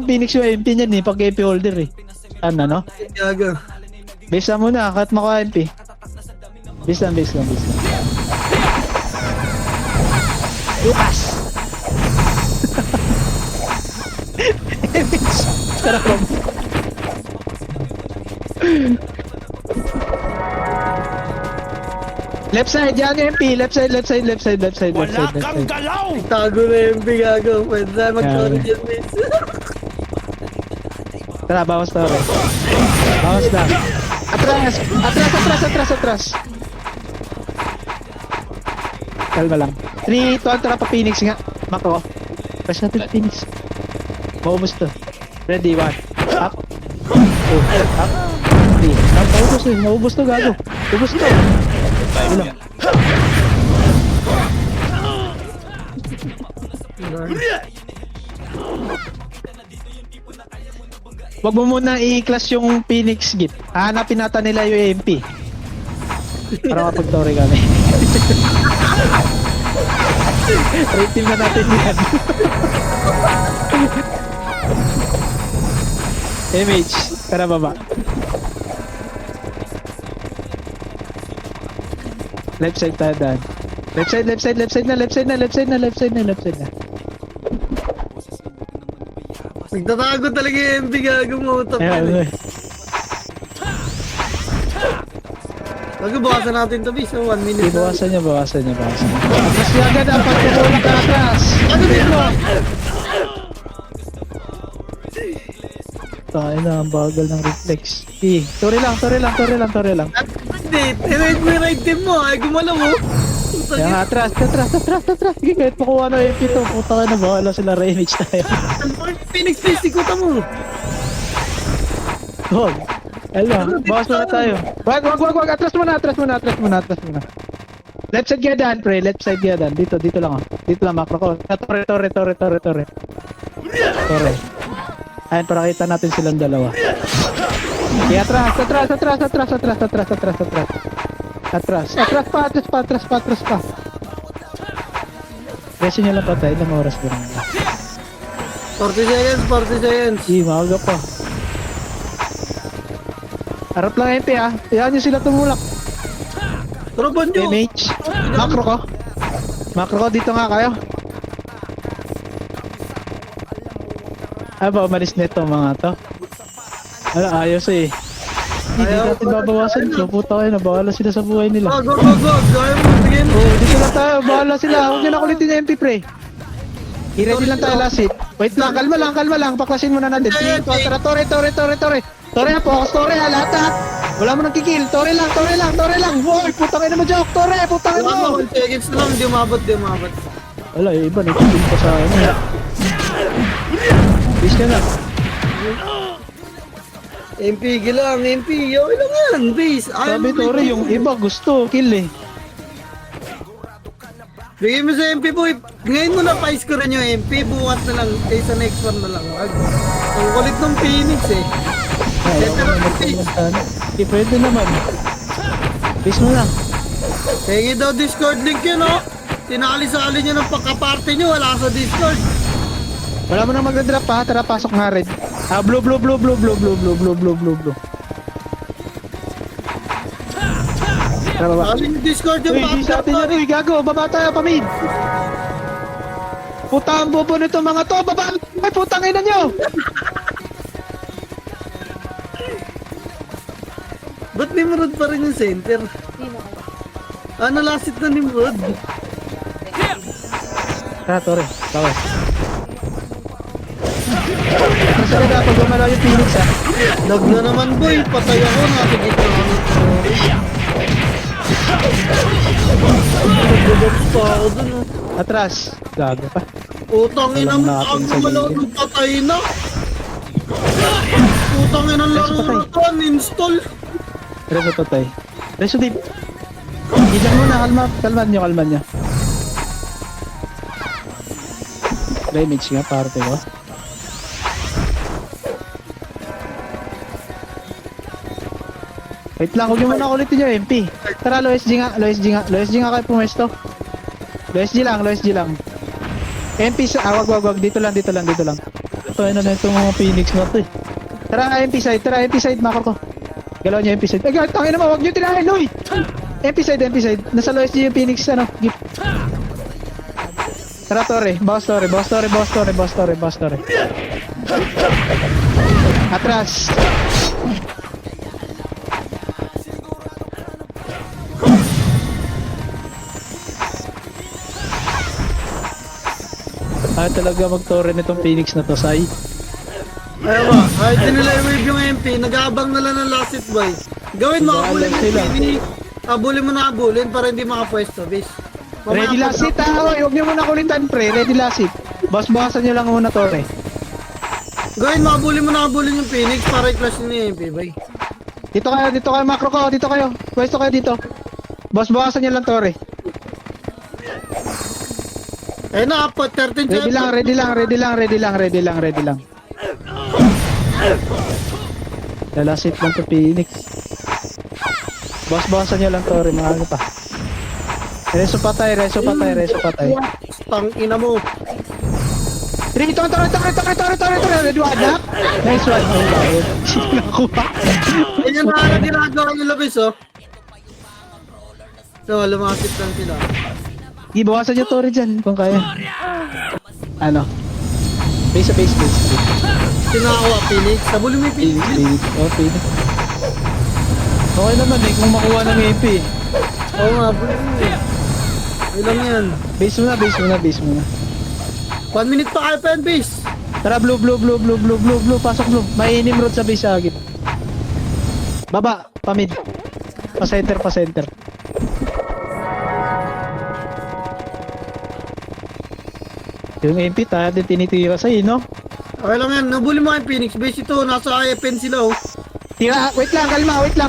[SPEAKER 2] Phoenix yung MP niyan eh, pag MP holder eh.
[SPEAKER 4] Ano, no?
[SPEAKER 1] Gago.
[SPEAKER 2] Base na muna, kahit makuha MP.
[SPEAKER 4] Base lang.
[SPEAKER 2] Lukas! Tara ko. Left side, yan yung MP. Left side.
[SPEAKER 3] Wala kang galaw!
[SPEAKER 1] Tago na yung MP gago. Pwede na mag-Torre dyan, miss.
[SPEAKER 2] Tara, bawas na rin. Bawas na. Atras. Kalma lang. 3, 2, tara pa Phoenix nga. Mako. Press natin Phoenix. Maubos to. Ready, 1. Up. 2, up. 3. Up, maubos to, gago. Ubos to.
[SPEAKER 3] Time yan.
[SPEAKER 2] Wag mo muna i-class yung Phoenix Git. Hahanapin natin nila yung MP. Para mapag-story kami. Rate team na natin yan. MH, tara baba. Left side tayo daan. Left side na.
[SPEAKER 1] Nagtatago talaga yung MP gago mo. Utap
[SPEAKER 2] Ayan,
[SPEAKER 1] yan eh. Gago, bawasan natin to, bis. 1 minute.
[SPEAKER 4] Bawasan niya.
[SPEAKER 2] Atras niya agad ang pagkukulang ka atras.
[SPEAKER 1] Ano dito?
[SPEAKER 2] Tayo na, ang bagal ng reflex. Sorry lang.
[SPEAKER 1] Hindi, tinrade mo yung right team mo. Ay, gumalaw mo.
[SPEAKER 2] Kaya nga, atras. Sige, kahit makuha na MP to, puta ka na, bahala sila re-image tayo.
[SPEAKER 1] Phoenix, please, ikutan mo.
[SPEAKER 2] Huwag. Alam, bawas muna tayo. Wag. Atras muna. Left side gadan, pre. Dito lang, oh. Dito lang, macro ko. Torre. Ayan, para kita natin silang dalawa. Okay, atras pa. Resin nyo lang patay, ilang oras ba naman?
[SPEAKER 1] 40 seconds.
[SPEAKER 2] Maaga pa. Harap lang MP ah. Hayaan nyo sila tumulak.
[SPEAKER 1] Tropan nyo.
[SPEAKER 2] MH. Macro ko, dito nga kayo. Ba, umalis na ito mga to. Ayos eh. Hindi natin babawasan ito. Puta kayo na, bahala sila sa buhay nila.
[SPEAKER 1] Go. Gaya mo, bigay mo.
[SPEAKER 2] Dito lang tayo, bahala sila. Huwag nyo na kulitin yung MP pre. I-ready lang tayo last hit. Wait lang, kalma lang. Paklasin muna natin. 3, 2, tara, Torre. Torre, focus Torre ha, lahat ha. Wala mo nagkikill. Tore lang, tore lang, tore lang. Boy, putang ina mo, Joke. Tore, putang ina
[SPEAKER 1] Wala
[SPEAKER 2] mo.
[SPEAKER 1] 1 seconds na lang, di umabot, di umabot.
[SPEAKER 4] Wala, yung iba nagkikill pa sa ano. Bis ka na.
[SPEAKER 1] MP, gilang, MP, okay lang yan, base. Ayaw
[SPEAKER 2] Sabi
[SPEAKER 1] mo
[SPEAKER 2] Tore,
[SPEAKER 1] rin.
[SPEAKER 2] yung iba gusto kill eh.
[SPEAKER 1] Bigay mo sa MP, boy. Ngayon mo na pa ko rin yung MP, bukas na lang, sa next one na lang. Ang kulit ng Phoenix eh. Center of the page.
[SPEAKER 4] Hindi, pwede naman.
[SPEAKER 2] Bis mo lang.
[SPEAKER 1] Pengi daw Discord link yun, oh. Tinali-sali nyo ng pagkaparte nyo, wala sa Discord.
[SPEAKER 2] Wala mo nang magdadrop ha. Tara, pasok nga red. Ah, blue, blue, blue, blue, blue, blue, blue, blue, blue, blue, blue. Tara, baba.
[SPEAKER 1] Sali nyo Discord yung
[SPEAKER 2] Uy, di sa atin yan. Uy, gago. Baba tayo, pamid. Puta ang bobo nito mga to. Baba. Ay, putang ina nyo.
[SPEAKER 1] Ba't Nimrod pa rin yung center? Ano last hit na Nimrod?
[SPEAKER 2] Tara, Tore. Bawa. Masaya na pag gumalaw yung Phoenix ha.
[SPEAKER 1] Lag na naman boy, patay ako, nakikita ko ng story. Nag-box pa ako dun, oh.
[SPEAKER 2] Atras. Gago pa.
[SPEAKER 1] Utang ina mo,
[SPEAKER 4] Alam natin
[SPEAKER 1] ang
[SPEAKER 4] sa
[SPEAKER 1] gumalaw
[SPEAKER 4] gilid.
[SPEAKER 1] ng patay na. Utang ina laro na to, uninstall.
[SPEAKER 2] Reso patay. Reso deep. Ijan mo na, kalman nyo, kalman nyo. Damage nga, parte ko. Wait lang, huwag nyo muna ulitin yung MP. Tara, low SG nga, low SG nga. Low SG nga kayo pumesto. Low SG lang, low SG lang. MP sa, wag, dito lang.
[SPEAKER 4] Ito, ano na itong mga Phoenix na to eh.
[SPEAKER 2] Tara, MP side, makro ko. Galaw nyo MP side. Ay, gawin, tangin naman, huwag nyo tirahin, Loy! MP side. Nasa low SG yung Phoenix, ano, gift. Tara, Tore, boss Tore. Atras.
[SPEAKER 4] Ayaw talaga mag-torrent nitong Phoenix na to, Sai.
[SPEAKER 1] Ayaw ba, kahit di nila i-wave yung MP, nag-aabang na lang ng last hit boy. Gawin mo, abulin mo
[SPEAKER 4] sila.
[SPEAKER 1] yung abulin mo na abulin para hindi makapwesto, bis.
[SPEAKER 2] Ready last hit, ha? Hoy, huwag nyo muna kulitan, pre. Ready last hit. Boss-bossan nyo lang muna, Tore.
[SPEAKER 1] Gawin mo, abulin mo na abulin yung Phoenix para i-clash nyo yung MP, boy.
[SPEAKER 2] Dito kayo, macro ko. Dito kayo. Pwesto kayo dito. Boss-bossan nyo lang, Tore.
[SPEAKER 1] Eh na, 13
[SPEAKER 2] Ready lang.
[SPEAKER 4] Lalasit lang to Phoenix.
[SPEAKER 2] Boss-bossan nyo lang, Tore. Mga ano pa. Reso patay.
[SPEAKER 1] Tang ina mo.
[SPEAKER 2] Tore. Ready, one up. Nice one. Nakuha.
[SPEAKER 1] Ganyan na ginagawa nila, bis, oh. So, lumasit lang sila.
[SPEAKER 2] Ibawasan nyo, Tore, dyan. Kung kaya. Ano?
[SPEAKER 4] Base.
[SPEAKER 1] Tinawa, Phoenix. Abulin mo yung Phoenix.
[SPEAKER 4] Phoenix. Oh, Phoenix. Okay naman eh, kung makuha ng AP.
[SPEAKER 1] Oo nga, abulin mo. Ay lang yan.
[SPEAKER 2] Base muna.
[SPEAKER 1] 1 minute pa kayo, pen, base.
[SPEAKER 2] Tara, blue. Pasok blue. May Nimrod sa base agit. Baba, pamid. Pa-center.
[SPEAKER 4] Yung AP tayo din tinitira sa'yo, no?
[SPEAKER 1] Okay lang yan. Nabulin mo yung Phoenix. Base ito, nasa IFN sila, oh.
[SPEAKER 2] Tira, wait lang,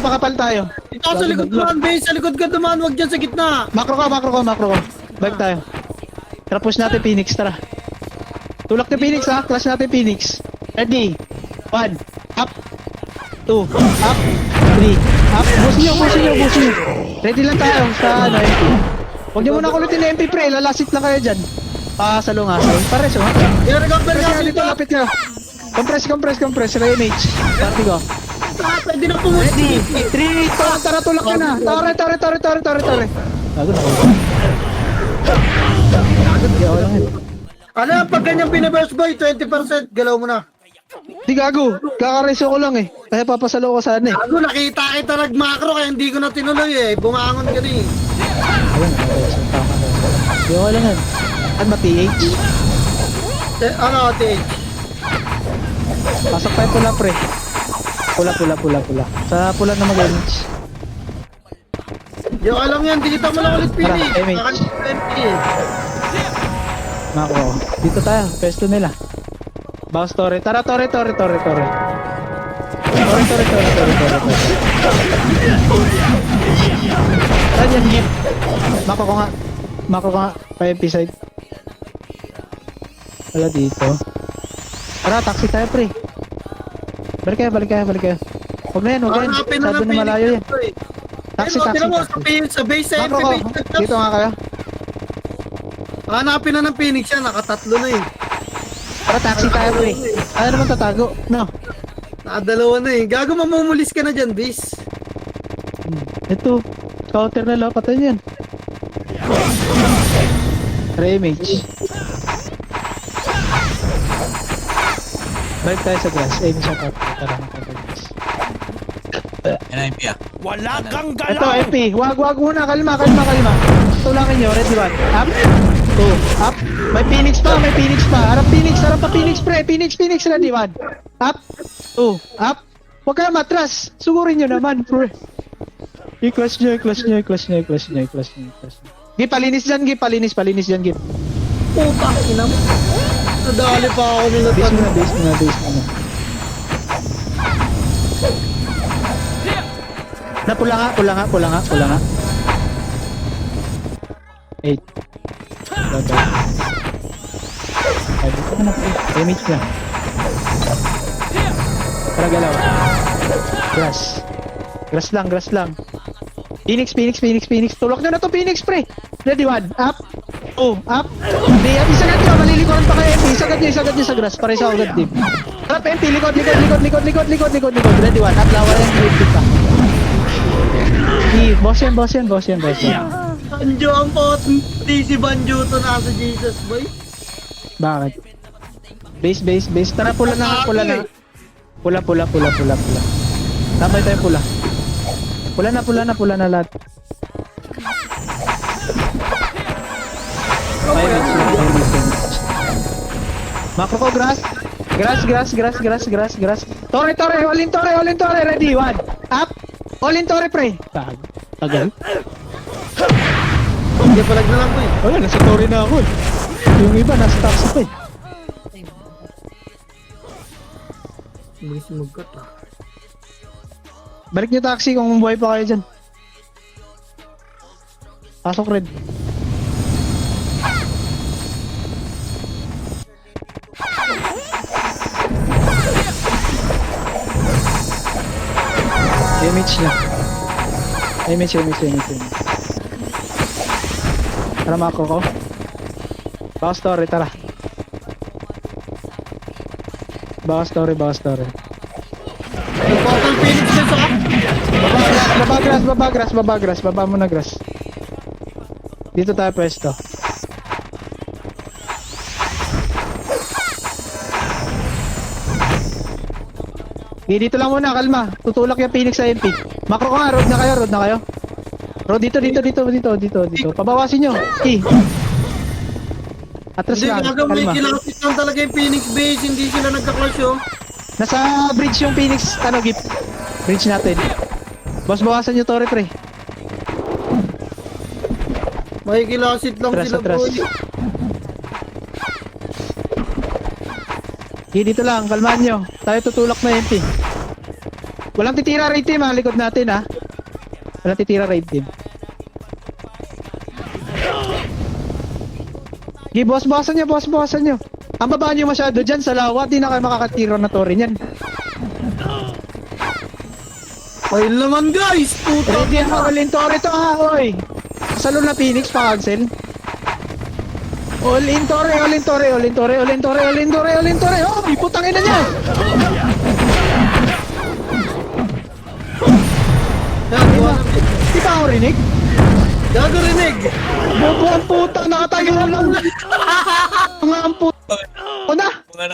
[SPEAKER 2] pakapal tayo.
[SPEAKER 1] Ito sa likod naman, base. Sa likod ka naman. Huwag dyan sa gitna.
[SPEAKER 2] Macro ko. Balik tayo. Tara, push natin Phoenix, tara. Tulak ni Phoenix ha, clash natin Phoenix. Ready? 1, up. 2, up. 3, up. Busin nyo. Ready lang tayo sa ano, MP. Huwag nyo muna kulitin na MP pre, lalasit lang kayo dyan. Salong ha. Pares ha.
[SPEAKER 1] Kaya recover
[SPEAKER 2] Press
[SPEAKER 1] ka
[SPEAKER 2] nga dito, lapit nyo. Compress, re-image. Party ko.
[SPEAKER 1] Pwede na pumunta.
[SPEAKER 2] Ready? 3, tara, tulak ka na. Tore.
[SPEAKER 4] Bago na ako.
[SPEAKER 1] Ano yung pag ganyan binaburst boy, 20% galaw mo na.
[SPEAKER 2] Di gago, kakareso ko lang eh. Kaya papasalo ko sana eh.
[SPEAKER 1] Gago, nakita kita nag-macro kaya hindi ko na tinuloy eh. Bumangon ka din.
[SPEAKER 4] Di okay lang yan.
[SPEAKER 2] Ano ba, TH?
[SPEAKER 1] Ano, TH?
[SPEAKER 2] Pasok tayo pula pre. Pula. Sa pula na mag-image.
[SPEAKER 1] Yung alam yan, dito mo lang ulit Phoenix.
[SPEAKER 2] Tara, image.
[SPEAKER 1] Nakaka-20 eh.
[SPEAKER 2] Mako. Dito tayo, pesto nila. Bounce Torre. Tara, Torre. Torre. Saan yan, Gip? Mako ko nga. Pa-MP side. Wala dito. Tara, taxi tayo, pre. Balik kayo. Huwag na yan.
[SPEAKER 1] Hanapin na
[SPEAKER 2] Masyado
[SPEAKER 1] ng
[SPEAKER 2] na malayo yan.
[SPEAKER 1] Phoenix.
[SPEAKER 2] Taxi.
[SPEAKER 1] Sa base sa MP
[SPEAKER 2] Mako ko.
[SPEAKER 1] base.
[SPEAKER 2] Dito nga kayo.
[SPEAKER 1] Hanapin na ng Phoenix yan, nakatatlo na eh.
[SPEAKER 2] Tara, taxi tayo, pre. Ano naman tatago? No.
[SPEAKER 1] Nakadalawa na eh. Gago, mamumulis ka na dyan, base.
[SPEAKER 2] Ito. Counter na lapatan yan. Remage. Balik tayo sa grass. Aim sa top. Tara, nakagagas.
[SPEAKER 3] Yan na MP ah.
[SPEAKER 4] Wala kang
[SPEAKER 2] Ito,
[SPEAKER 4] galaw!
[SPEAKER 2] MP. Wag muna. Kalma. Tulangin nyo. Ready, one. Up. Two. Up. May Phoenix pa. Harap pa Phoenix, pre. Phoenix. Ready, one. Up. Two. Up. Huwag kayo matras. Sugurin nyo naman, pre. I-clash nyo. Gip, palinis dyan, Gip.
[SPEAKER 1] Putang ina mo. Nadali pa ako nila.
[SPEAKER 2] Base muna. Pula nga. 8. Gagal. Ay, dito ka na, pre. Damage lang. Tara, galaw. Grass lang. Phoenix. Tulak nyo na to, Phoenix, pre. Ready, one. Up. Two. Up. Hindi, isa na nyo. Malilikuran pa kayo, MP. Isagat nyo sa grass. Para sa agad, team. Harap, MP. Likod. Ready, one. Up, lawa yan. Likod pa. Boss yan.
[SPEAKER 1] Banjo ang pot. Di si Banjo to nasa Jesus, boy.
[SPEAKER 2] Bakit? Base. Tara, pula na. Pula. Tambay tayo pula. Pula na lahat. Macro ko, grass. Torre. All in Torre. Ready, one. Up. All in Torre, pre. Tagal.
[SPEAKER 1] Hindi palag na lang, boy.
[SPEAKER 2] Wala, nasa Torre na ako eh. Yung iba, nasa taxi pa eh.
[SPEAKER 1] Bilis mag-cut ah.
[SPEAKER 2] Balik nyo taxi kung buhay pa kayo dyan. Pasok red. Damage na. Damage. Tara, makro ko. Bawas Torre, tara. Bawas Torre.
[SPEAKER 1] Nagpapal Phoenix na sa
[SPEAKER 2] Baba mo na grass. Dito tayo pwesto. Dito lang muna, kalma. Tutulak yung Phoenix sa MP. Macro ko nga, road na kayo. Road dito. Pabawasin nyo. Atras
[SPEAKER 1] Hindi,
[SPEAKER 2] lang,
[SPEAKER 1] gago, may
[SPEAKER 2] kalma.
[SPEAKER 1] kinapit lang talaga yung Phoenix base. Hindi sila nagka-clash oh.
[SPEAKER 2] Nasa bridge yung Phoenix, Gip. Bridge natin. Boss, bawasan nyo Torre, pre.
[SPEAKER 1] Makikilasit lang
[SPEAKER 2] Atras.
[SPEAKER 1] sila, boy.
[SPEAKER 2] Dito lang, kalmaan nyo. Tayo tutulak na MP. Walang titira raid team ha, likod natin ha. Walang titira raid team. Bawasan nyo. Ang baba nyo masyado dyan sa lawa, di na kayo makakatira na Torre niyan.
[SPEAKER 1] Ayun naman guys, puta.
[SPEAKER 2] Ready ang all in Torre to ha, oy. Salo na Phoenix pa cancel. All in Torre. Oh, putang ina niya.
[SPEAKER 1] Gago,
[SPEAKER 2] Di ba ako rinig?
[SPEAKER 1] gago rinig.
[SPEAKER 2] Bobo ang puta, nakatayo lang. Mga ang puta. O na,
[SPEAKER 3] Mga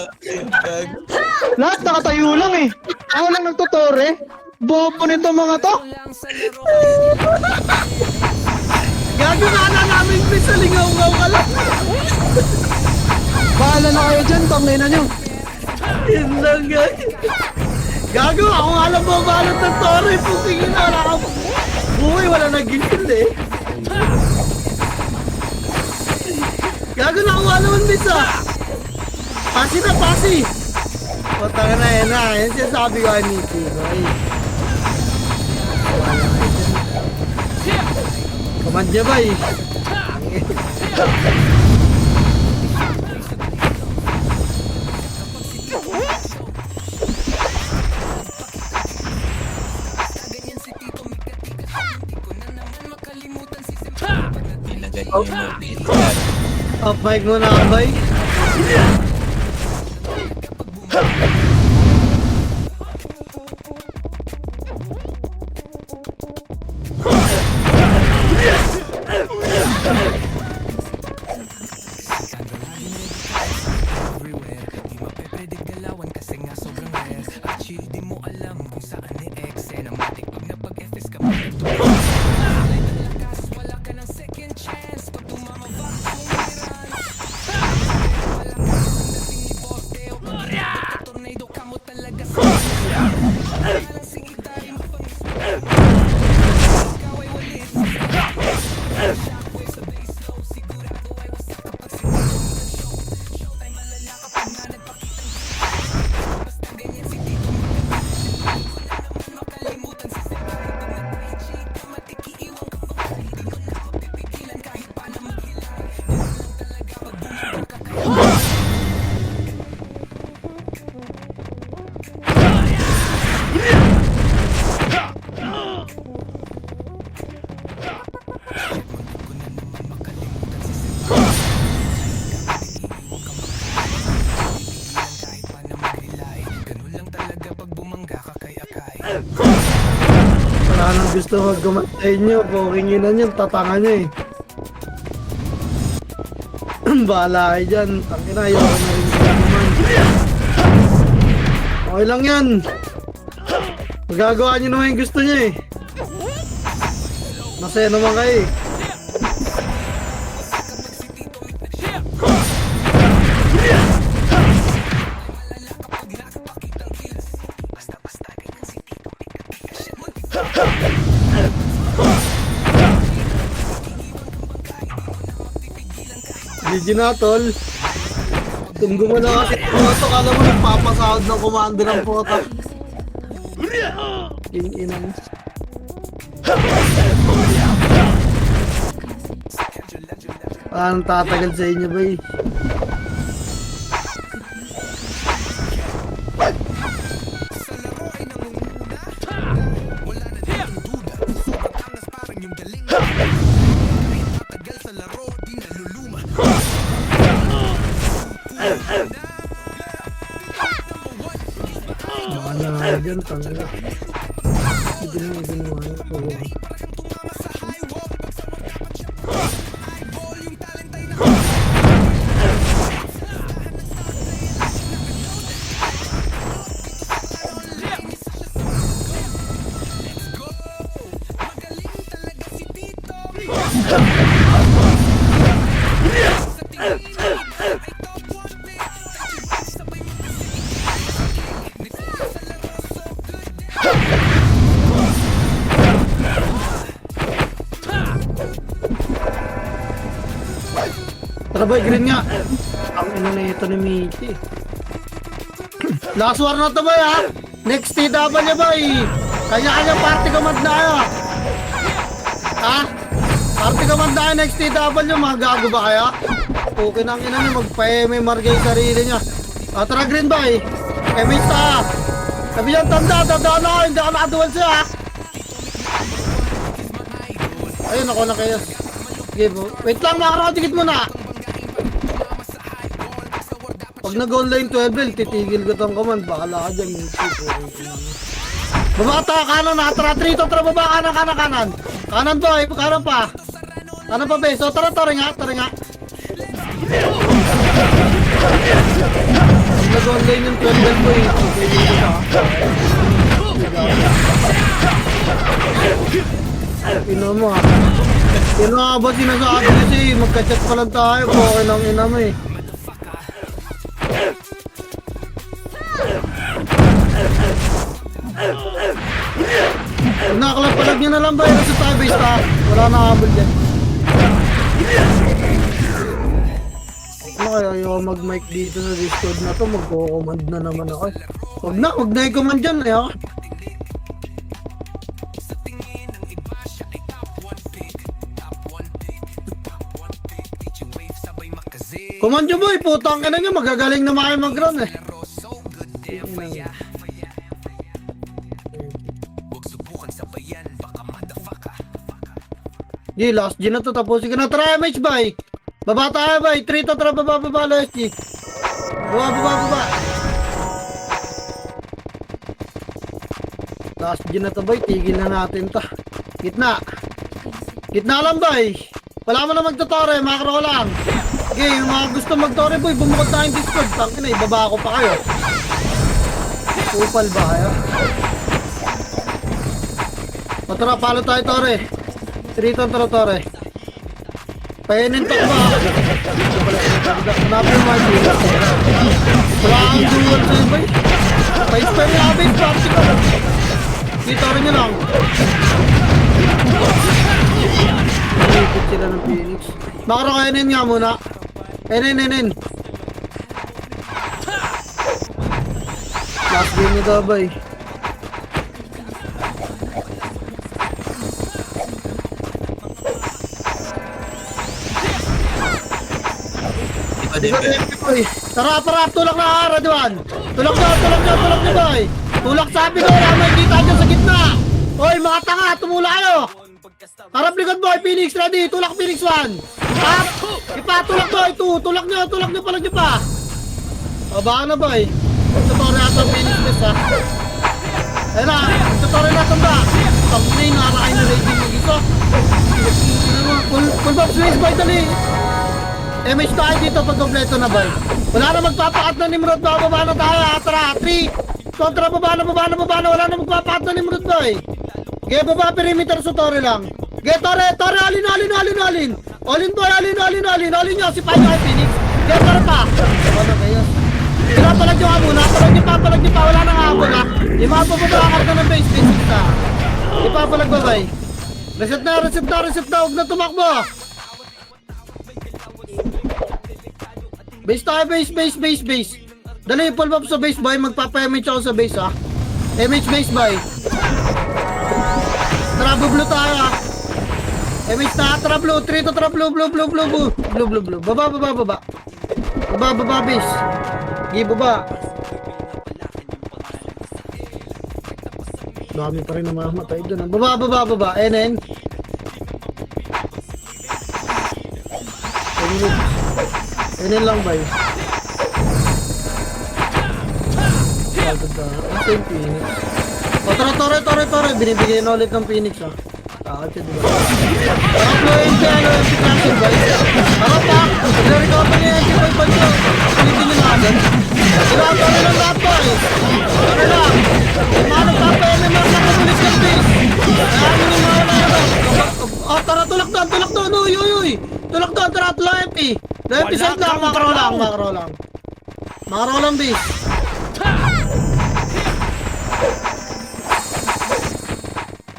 [SPEAKER 2] lahat nakatayo lang eh. Ako lang nagtutore. Bobo nito mga to.
[SPEAKER 1] Gago nga na namin please sa lingaw-ngaw ka lang.
[SPEAKER 2] Bahala na kayo dyan, tangina nyo.
[SPEAKER 1] Yun lang guys. Gago, ako nga lang babalot ng story. Pupingin na, wala ka. Buhay, wala nag-gisil eh. Gago na, ako nga naman bisa. Pasi na, pasi. O, tanga na, yan na. Yan siya sabi ko, Aniki. Okay. Command niya ba eh?
[SPEAKER 3] Ilagay ko yung multi-hit.
[SPEAKER 1] Off mic muna ka, bay. Wala nang gusto magkumatay nyo. Pukinginan nyo, tatanga nyo eh. Bahala kayo dyan. Tangina, ayoko na rin sila naman. Okay lang yan. Magagawa nyo naman yung gusto nyo eh. Masaya naman kayo eh. GG na tol. Tunggo mo na kasi puto, kala mo nagpapasahod ng commander ng puto. Ina mo. Parang tatagal sa inyo ba eh. Mana dyan, tanggal. Hindi na ginawa ko. Tara boy, green nga. Ang ina na ito ni Mickey. Last war na to boy ha. Next TW boy. Kanya-kanya party command na kayo. Ha? Party command na kayo next TW. Mga gago ba kaya? Okay na ang ina niya. Magpa-MMR kayo yung sarili niya. Tara green boy. Emista. Sabi yan tanda. Tanda na ako. Hindi ako nakaduwal siya ha. Ayun ako na kayo. Sige po. Wait lang mga karotikit muna. Pag nag-online 12, titigil ko tong command. Bakala ka dyan. Babata, kanan na. Tara, trito, tara, baba, kanan. Kanan boy, kanan pa. Kanan pa, beso. Tara, tara nga. Pag nag-online yung 12 boy, titigil ko ta. Ina mo ha. Ina nga ba sinasabi kasi magka-chat pa lang tayo. Okay lang ina mo eh. Kinakalag nyo na lang ba? Sa tayo base ta. Wala na habol dyan. Ano kaya ayaw mag-mic dito sa Discord na to? Magko-command na naman ako. Huwag na i-command dyan eh ha. Command nyo boy, putang ka na nyo. Magagaling na kayo mag-run eh. Di, last G na to. Tapusin ka na. Try MH bay. Baba tayo bay. 3 to tara baba last G. Baba. Last G na to bay. Tigil na natin to. Gitna lang bay. Wala mo na magtutore. Makro ko lang. Okay, yung mga gusto magtore boy. Bumukod na yung Discord. Tangin na, ibaba ko pa kayo. Upal ba kayo? O tara, palo tayo tore. 3 to tore. Painin to ba? Hanapin yung mga dila. Wala ang dual sa'yo ba? Pa-spare yung abay, party ko. Dito rin nyo lang. Ikot sila ng Phoenix. Makaro kainin nga muna. Enen. Last game nyo daw ba eh. Tara, tulak na ara, Diwan. Tulak nyo, boy. Tulak sabi ko, wala may kita dyan sa gitna. Hoy, mga tanga, tumula kayo. Harap likod, boy, Phoenix, ready. Tulak, Phoenix 1. Tulak, boy, 2. Tulak nyo, palag nyo pa. O, baka na, boy. Tutorial natin ang Phoenix Nest, ha. Ayun na, tutorial natin ba? Pag-play, nakakain na ready mag-iso. Full box race, boy, dali. MH tayo dito pag kompleto na ba? Wala na magpapakat na Nimrod, bababa na tayo. Tara, 3. Kontra, baba na. Wala na magpapakat na Nimrod ba eh. Okay, baba perimeter sa tore lang. Okay, tore, alin. Alin boy, alin nyo. Si Payo ay Phoenix. Okay, tore pa. Ano kayo? Pinapalag nyo ka muna. Palag nyo pa. Wala nang habol ha. Imapapabakar ka ng base kita. Ipapalag ba ba? Reset na. Huwag na tumakbo. Base tayo, base. Dali, pull up sa base, boy. Magpapa-MH ako sa base, ha. MH base, boy. Tara, blue tayo, ha. MH na, tara, blue. 3 to tara, blue. Baba. Baba, base. Sige, baba. Dami pa rin namamatay doon. Baba. NN. NN lang ba yun? Ito yung Phoenix. O tara, binibigyan na ulit ng Phoenix ha. Takot siya diba? Takot mo yung si Classic ba? Takot pa! Pag-recover pa niya yung si Boy Pancho. Pilitin nyo na agad. Ginagawa nyo lang lahat pa eh. Ano lang? Mga nagpapayan na mga nakabulis ng base. Kaya nyo yung mga wala. Tara, tulak doon. Uy. Tulak doon, tara, tulak MP. MP side lang, makro lang. Makro lang base.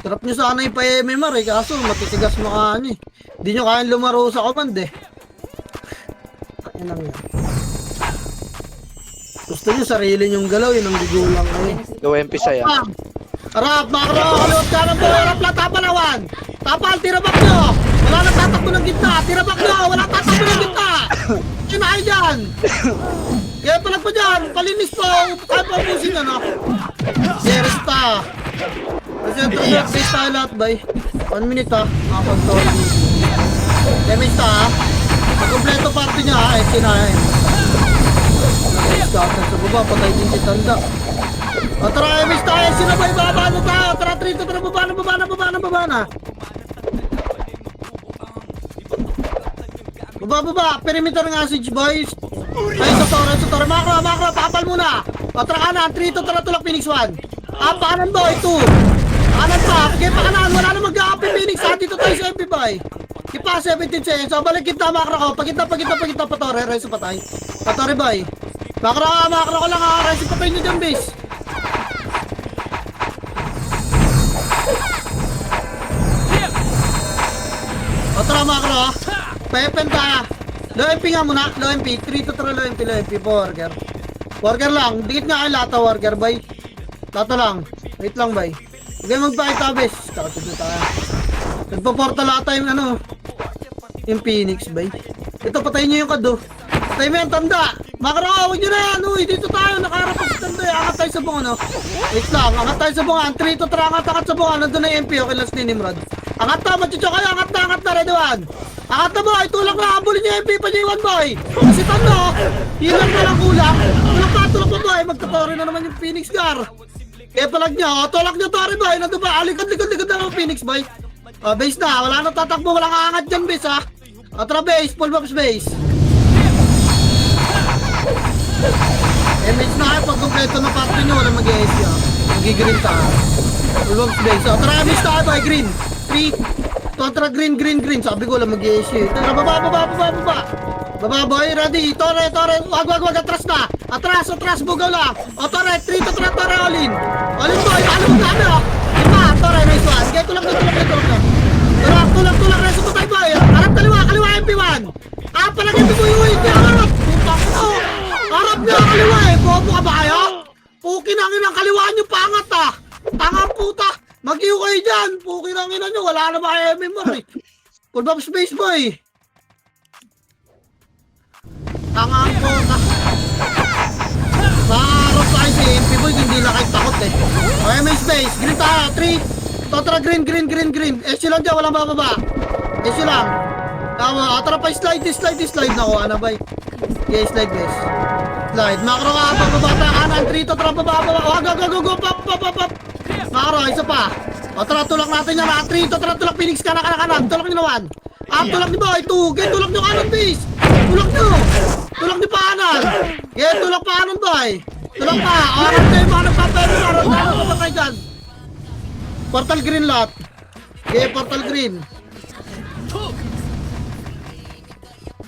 [SPEAKER 1] Sarap nyo sana yung pa-MMR eh, kaso matitigas mo ka eh. Hindi nyo kayang lumaro sa command eh. Yan lang yan. Gusto nyo sarili nyong galaw, yun ang bigulang eh.
[SPEAKER 5] Go MP saya.
[SPEAKER 1] Harap, makro, kaluot ka ng buhay, harap lang, tapalawan. Tapal, tirabak nyo. Wala nang tatakbo ng gitna, tirabak nyo, wala tatakbo ng gitna. Kinahay dyan. Kaya palag pa dyan, palinis po, kaya pa pusin ano. Series pa. Kasi ito base tayo lahat bay. 1 minute ha, makapag-toll. Damage ta ha. Pag-kompleto party niya ha, sinahin. Scatter sa baba, patay din si Tanda. O tara, damage tayo, sinabay, baba na tayo. Tara, 3 to, tara, baba na. Baba, perimeter nga si boys. Ay, sa tore, makro, papal muna. O tara kanan, 3 to, tara, tulak Phoenix 1. Pakanan boy, 2. Kanan pa, kaya pakanan, wala na mag-a-up yung Phoenix ha, dito tayo sa MP boy. Kipa 17 seconds, so balik kita makro ko, pagkita patore, reso patay. Patore boy. Makro ko lang ha, reso patay nyo dyan base. Atara makro. Pepen tayo. Low MP nga muna. Low MP. 3 to 3 low MP. Low MP po, worker. Worker lang. Dikit nga kay Lata, worker, bay. Lata lang. Wait lang, bay. Huwag magpakita, bes. Takot na tayo. Nagpa-portal ata yung ano. Yung Phoenix, bay. Ito, patayin nyo yung kado. Patayin mo yung tanda. Makro, huwag nyo na yan. Uy, dito tayo. Nakaharap pa sa tanda. Angat tayo sa bunga, no? Wait lang. Angat tayo sa bunga. 3 to 3. Angat sa bunga. Nandun na yung MP. Okay, last ni Nimrod. Angat na. Machucho kayo. Angat na. Ready one. Angat na, boy. Tulak na. Abulin niya yung MP pa niya yung boy. Kasi tanda. Hilang na lang kulang. Tulak pa, boy. Magkatori na naman yung Phoenix Gar. Kaya palag niya. Tulak niya, Tori, boy. Nandun ba? Likod na ng Phoenix, boy. Base na. Wala na tatakbo. Walang aangat dyan, base, ha. Atra, base. Full box base. Image na kayo pag kompleto ng party nyo, walang mag-ESC ah. Mag-green tayo. Full box base. So, tara, image tayo ba? Green. 3. Tara, green. Sabi ko, walang mag-ESC. Tara, baba. Baba, boy. Ready. Tore. Wag. Atras na. Atras. Bugaw lang. O, tore. 3 to 3. Tore, all in. All in, boy. Paano mo kami, oh? Diba? Tore, nice one. Kaya tulak na. Tulak. Reso po tayo, boy. Harap kaliwa, MP1. Palagi mo yung hindi harap. Putak mo. Harap niya kaliwa eh. Bobo ka ba kayo? Pukinangin ang kaliwa niyo pangat ah. Tangang puta. Mag-iyo kayo dyan. Pukinangin na nyo. Wala na ba kayo MMR eh. Full box space boy. Tangang puta. Maharap tayo si MP boy. Hindi na kayo takot eh. Okay, may space. Green tayo. 3. Totra green. SU lang dyan. Walang bababa. SU lang. Tama. Tara pa slide na ko. Ano ba? Okay, slide guys. Slide. Makro ka. Babata kanan. 3 to tara bababa. Go. Pop. Makro. Isa pa. O tara tulak natin yan. 3 to tara tulak. Phoenix kanan. Tulak nyo naman. Tulak nyo ba? 2. Get tulak nyo kanan base. Tulak nyo pa kanan. Get tulak pa kanan boy. Tulak pa. Arap na yung mga nagpapero. Arap na kayo dyan. Portal green lot. Okay, portal green.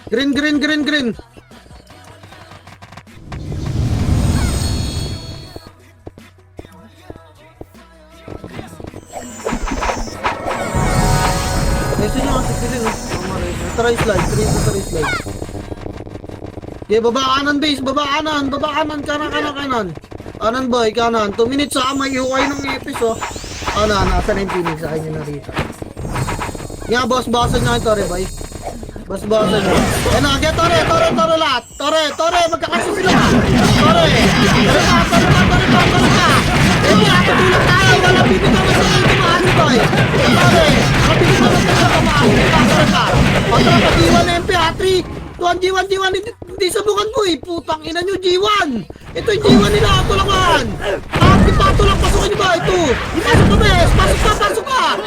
[SPEAKER 1] Green. Kasi nyo kasi green, no? Try slide. Okay, baba kanan base, baba kanan, kanan. Kanan boy, kanan. 2 minutes ha, may iukay ng epis, oh. Nasa na yung Phoenix sa akin na rito. Nga, boss-bossan nyo yung Tore, boy. Boss-bossan nyo. Ano, get Tore lahat. Tore, magkakasya sila. Tore ka. Tulak tayo, wala bibitaw sa ito, mahali, boy. Tore, nakapibitaw sa ito, mahali. Tore ka. Tara, pag-iwan na MP, ha, 3. G1, hindi sabukan mo eh. Putang ina nyo, G1. Ito yung G1 nila, tulakan. Tulak, pasukin nyo ba? Ito. Pasok pa.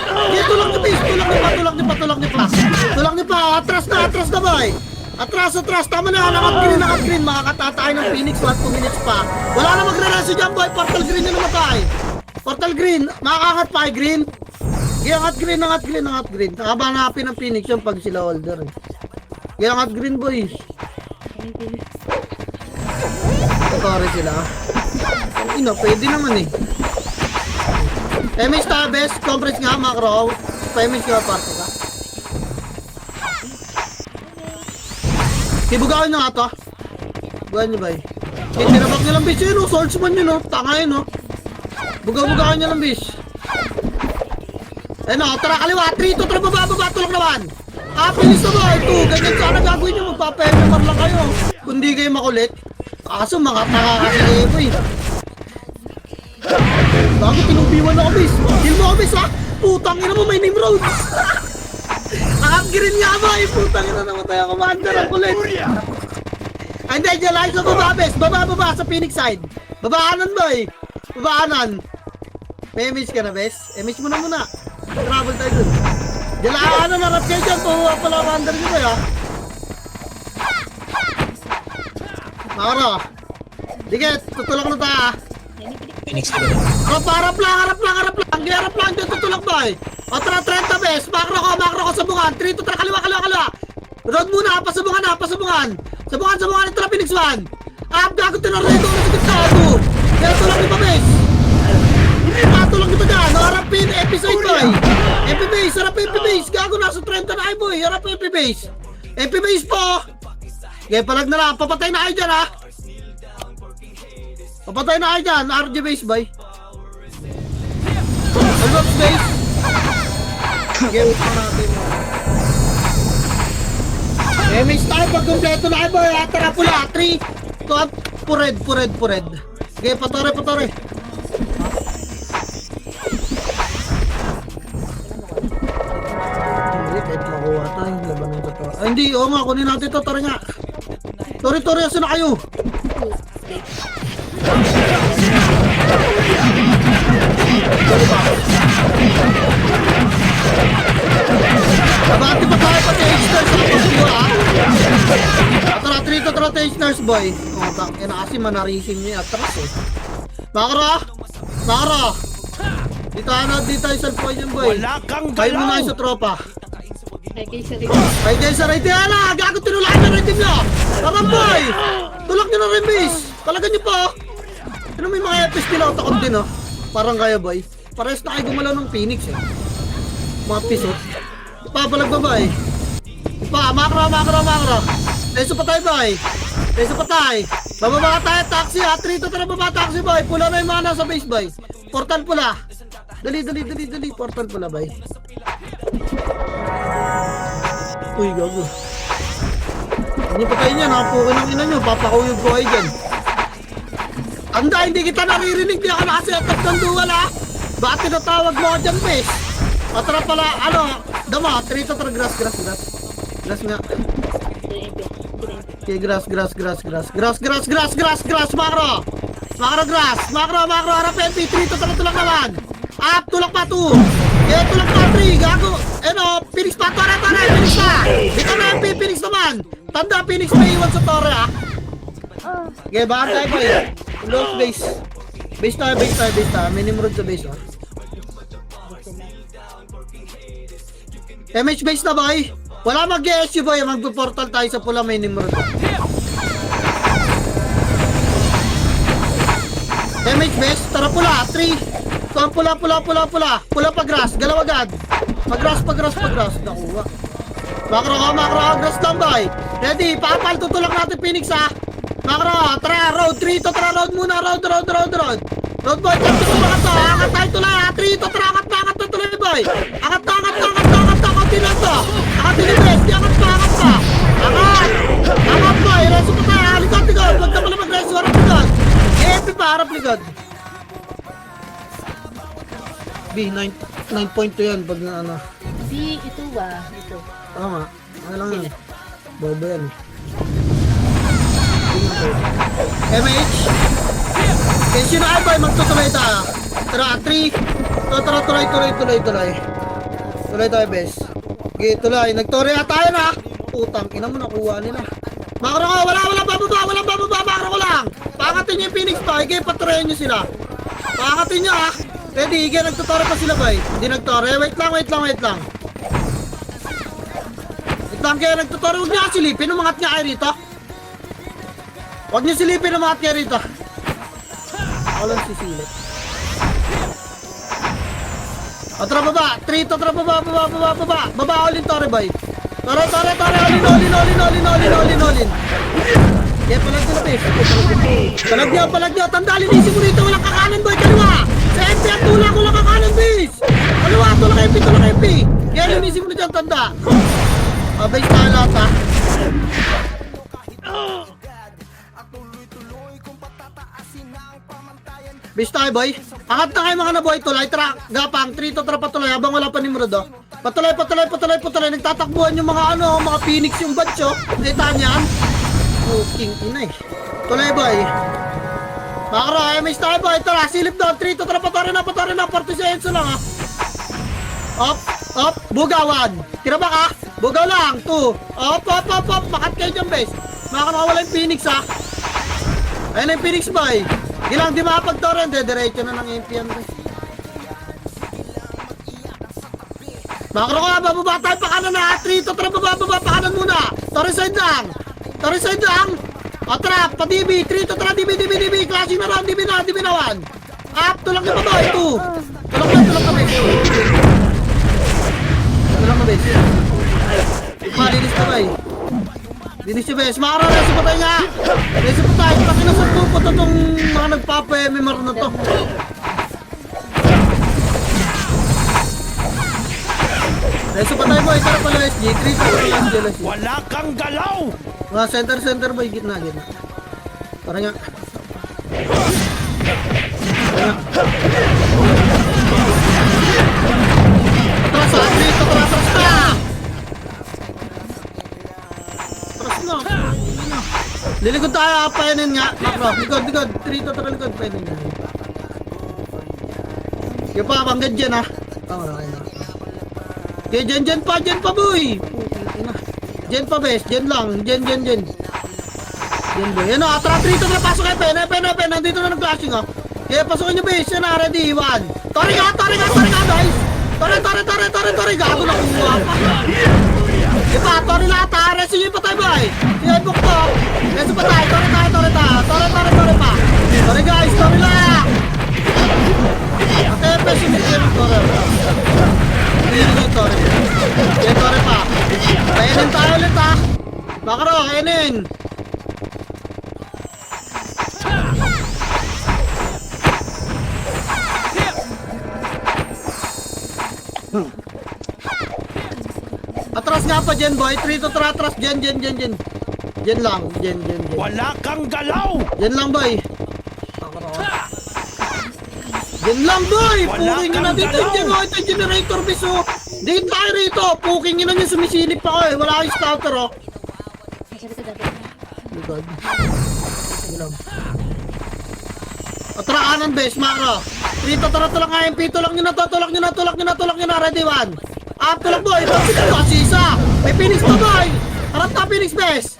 [SPEAKER 1] Tulak nyo pa. Atras na boy. Atras. Tama na, nakat green. Makakatatay ng Phoenix, 2 minutes pa. Wala na magre-reso dyan boy. Portal green nyo namatay. Portal green. Makakangat pa ay green. Angat green. Nakabanapin ng Phoenix yung pag sila holder eh. Angat green boy. Tore sila. Pwede naman eh. MS Tabes, compress nga, makro. MS nga, parte ka. Ibugawin nyo nga to. Bugawan nyo ba eh. Tinabak nyo lang bis yun, swordsman yun, tanga yun, Bugaw-bugawan nyo lang bis. Tara kaliwa, 3 to tara baba, tulak naman. Pilis na ba, 2, ganyan sana gagawin nyo, magpapa-MMR lang kayo. Kung di kayo makulit. Kaso mga tanga kasi kayo eh. Bago tinumpiwan ako bis. Kill mo ako bis ha. Putang ina mo, may Nimrods. Green nga ba eh. Putang ina naman tayo commander. Ang kulit. Hindi, dyan lang sa baba bis. Baba sa Phoenix side. Babaanan ba eh. Babaanan. May image ka na bis. Image mo na muna. Travel tayo dun. Dyan lang narap kayo dyan. Puhuwa pala commander nyo ba ya. Makara. Dikit, tutulak na tayo.
[SPEAKER 3] Phoenix ka ba?
[SPEAKER 1] Harap lang. Harap lang dyan, tutulak ba eh. O tara, 30 bes. Makro ko sa bungan. 3 to tara, kaliwa. Road muna, pasabungan. Sabungan, ito na Phoenix 1. Gago tinarito na sa gitna. Kaya tulak niyo pa bes. Tulak niyo pa dyan. Harapin, episode boy. MP base. Gago, nasa 30 na ay boy. Harap MP base. MP base po. Okay, palag na lang. Papatay na kayo dyan, ha? Papatay na kayo dyan. RG base, boy. Ulbox base. Okay, wait pa natin. May tayo pag kompleto na kayo, boy. Tara pula. 3, 2, pured. Okay, patore. Hindi, kahit makuha tayo. Laban ng totoo. Ay, hindi. Oo nga, kunin natin ito. Tara nga. Tori, asan na kayo? Babati pa tayo pati H-Stars sa pagbuha, ha? Tara, H-Stars, boy. O, na kasi manarisin niya yung atras, eh. Makara! Dito tayo sa point yung boy. Kayo muna kayo sa tropa. Ay, guys, sa rating na! Gago, tinulaan na rating nyo! Tara, boy! Tulak nyo na rin, base! Palagan nyo po! Ano may mga FS tinautakot din, oh. Parang kaya, boy. Parehas na kayo gumalaw ng Phoenix, eh. Mga pisot. Papalag ba, boy? Makra. Leso pa tayo, boy. Leso pa tayo. Bababa ka tayo, taxi, ha? Trito tara baba, taxi, boy. Pula na yung mga nasa base, boy. Portal pula. Dali. Portal pula, boy. Uy, gago. Hindi pa tayo niyan, hapukin ang ina nyo. Papakuyog ko kayo dyan. Anda, hindi kita naririnig. Di ako nakasetup ng dual, ha? Bakit tinatawag mo ako dyan, bes? Atara pala, dama, trito tara, grass nga. Okay, grass, makro, harap MP, trito tara, tulak naman. Up, tulak pa 2. Okay, tulak pa 3, gago. Phoenix pa, tara, Phoenix pa. Dito na MP, Phoenix naman. Tanda, Phoenix na iwan sa tore, ha? Okay, bakit tayo pa yun? Low base. Base tayo. May Nimrod sa base, ha? MH base na, boy. Wala mag-SU, boy. Magpo-portal tayo sa pula, may Nimrod. MH base, tara pula. 3. Pula. Pula pa grass. Galaw agad. Pag-grass. Nakuha. Makro, grass lang, boy. Ready, papal, tutulak natin Phoenix, ha? Makro, tara, road. 3 to, tara, road muna. Road. Road, boy, tanto ko mga to. Angat tayo tulay, ha? 3 to, tara, angat na tuloy, boy. Angat na. Kontinan to. Angat dinibes, angat pa. Angat, boy. Reso pa tayo, likod. Huwag na pala mag-reso, harap likod. EFP pa, harap likod. B, 9.2 yan pag na ano.
[SPEAKER 5] Si ito ba? Ito.
[SPEAKER 1] Tama. Ano lang yan. Bobo yan. MH. Kasi na ay boy, magtutuloy tayo. Tara, 3. Tuloy. Tuloy tayo, bes. Okay, tuloy. Nagtore na tayo na. Putang, ina mo, nakuha nila. Makro ko, walang bababa, makro ko lang. Pangatin nyo yung Phoenix pa, okay, paturayan nyo sila. Pangatin nyo, ha. Ready, okay, nagtutore pa sila, boy. Hindi nagtore, wait lang. Wait lang kayo, nagtutore. Huwag nyo silipin, umangat nga kayo rito. Huwag nyo silipin, umangat kayo rito. Ako lang sisilip. O, tara baba. 3 to, tara baba. Baba, all in, tore, boy. Tore, all in. Kaya palag nyo na, bes. Palag nyo. Tanda, linisin mo rito. Walang kakanan, boy. Kaliwa. Sa MP at tulak. Walang kakanan, bes. Kaliwa, tulak MP. Kaya linisin mo na dyan, tanda. Base tayo lahat, ha. Base tayo, boy. Angat na kayo mga naboy. Tulay, tara. Gapang. 3 to, tara patuloy. Habang wala pa Nimrod, oh. Patuloy. Nagtatakbuhan yung mga mga Phoenix yung batch, oh. Nakita niyan? Fucking ina, eh. Tuloy, boy. Makro, MH tayo, boy. Tara, silip doon. 3 to, tara patuloy na. 40 seconds lang, ha. Up. Bugawan. Tira ba ka? Bugaw lang. 2. Up. Makat kayo dyan, bes. Makakawala yung Phoenix, ha. Ayun na yung Phoenix, boy. Gilang di makapag-torrent, diretso na ng MP yan, bes. Makro ka, bababa tayo pa kanan na. 3 to, tara, bababa pa kanan muna. Torrent side lang. O, tara, pa DB. 3 to, tara, DB. Clashing na round, DB na 1. Up, tulak na ba, 2. Tulak na, bes. Tulak na, bes. Ipalinis na ba eh. Linis si Bes. Makara, reso pa tayo nga. Reso pa tayo. Pati na sa grupo to itong mga nagpapa-MMR na to. Reso pa tayo boy. Tara pala SG. 3 to SG.
[SPEAKER 6] Wala kang galaw!
[SPEAKER 1] Mga center boy. Gitna. Tara nga. Atras sa atlet. Atras na! Lilikod tayo, painin nga. Makro, likod. 3 to 3 likod, painin nga. Yung pa, panggad dyan ha. Tama na kayo na. Okay, dyan pa boy. Dyan pa bes, dyan lang. Dyan. Dyan boy. Yan o, atra 3 to 3, pasok kayo, pen. Nandito na nag-flashing o. Okay, pasukin nyo bes, yan na, ready, 1. Tori nga guys. Tori, gago na kumuha pa. Diba, tori lahat ha, reso nyo pa tayo boy. Sige, book to. Reso pa tayo, tori pa. Tori guys, tori lang. Ate, peso nyo tori. Tori. Sige, tori pa. Kainin tayo ulit ha. Bakaro, kainin. Atras nga pa dyan boy, 3 to 3 atras, dyan. Dyan lang, dyan.
[SPEAKER 6] Wala kang galaw!
[SPEAKER 1] Dyan lang boy. Dyan lang boy, puking nyo na dito, dyan o, ito yung generator biso. Dito tayo rito, puking nyo na nyo, sumisilip pa ko eh, wala kayong scouter o. Likod. Sige lang. Atra kanan base, makro. 3 to 3 lang IMP, tulak nyo na, ready 1. Tulak boy, kasi isa. May Phoenix pa boy. Harap na Phoenix base.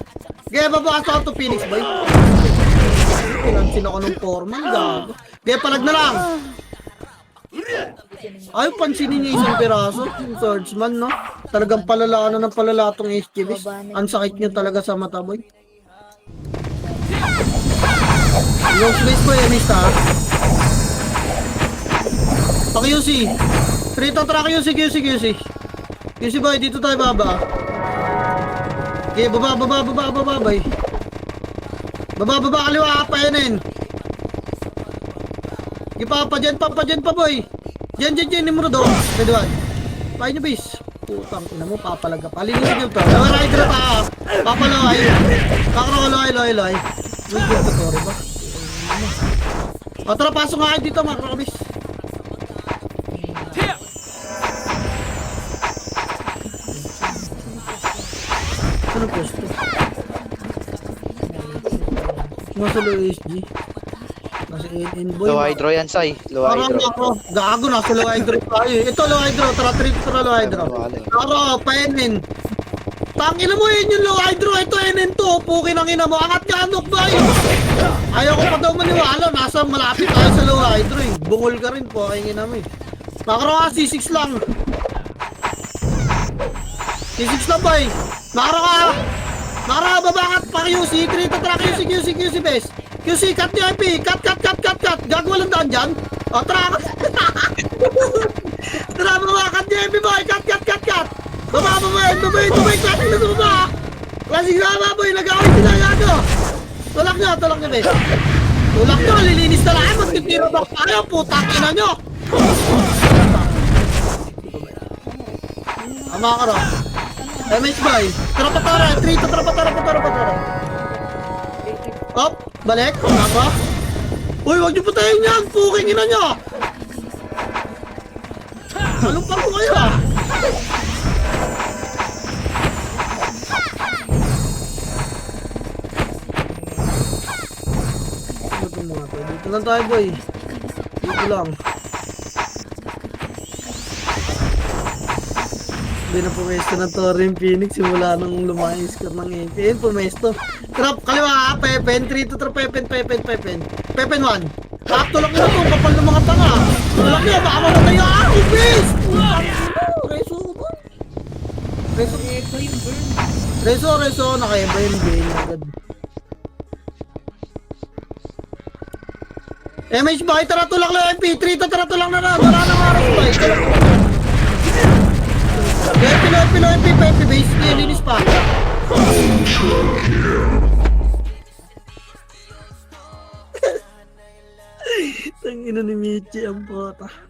[SPEAKER 1] Gaya babakas ako to Phoenix boy. Pinansin ako ng foreman, gago. Gaya palag na lang. Ay, pansinin niya isang piraso. Yung swordsman, no? Talagang palala ng palala tong HGBs. Ang sakit niyo talaga sa mata boy. Yung space boy, Anista. QC. 3 to track QC. QC boy, dito tayo baba. Okay, baba boy. Baba kaliwa, painin. Okay, pa dyan pa boy. Dyan, nimro do. Pwede. Pahin nyo base. Putang ina mo, papalaga pa. Linisin nyo to. Lower hydra pa. Papaloy. Kakrooloy. Wait, dito to, ba? O, tara, pasok nga kayo dito, mga kakabis. Ano pwesto? Nasa low SG. Nasa AN boy.
[SPEAKER 7] Low hydro yan, Sai. Low
[SPEAKER 1] Parang
[SPEAKER 7] hydro.
[SPEAKER 1] ako, gago nasa low hydro tayo. Ito low hydro, tara trip to low hydro. Tara, painin. Tangina mo yun yung low hydro, ito NN to. Pukin ang ina mo, angat ka anok ba yun? Ayaw ko pa daw maniwala, nasa malapit tayo sa low hydro eh. Bungol ka rin po, ay ina mo eh. Nakara ka, C6 lang. C6 lang ba eh. Nakara, babangat pa QC, 3 to track QC base. QC, cut nyo IP, cut. Gagawa lang daan dyan. O, tara. Tara, babakat nyo IP boy, cut. Baba, cut na sa baba. Klaseng sama boy, nag-away sila gago. Tulak nyo base. Tulak nyo, lilinis na lang. Magtitira ba tayo, putang ina nyo. Ama ka ro. MH boy, trapatara, 3 to trapatara. Op, balik, ako. Uy, wag niyo patayin yan, puking ina nyo. Anong pa ko kayo ah? Dito lang tayo boy. Dito lang. Hindi na pumesto ng Torre Phoenix simula nang lumaki yung score ng AP. Ayun, pumesto. Trap, kaliwa, Pepen. 3 to trap, Pepen. Pepen 1. Tulak nyo na to, kapal ng mga tanga. Tulak nyo, baka mamatay yung upis! Reso, nakaiba yung game agad. MH boy, tara tulak lang MP3 to, tara tulak na wala nang aras boy. Pinoy, Pepe base, nilinis pa. Tangina ni Michi ang bota.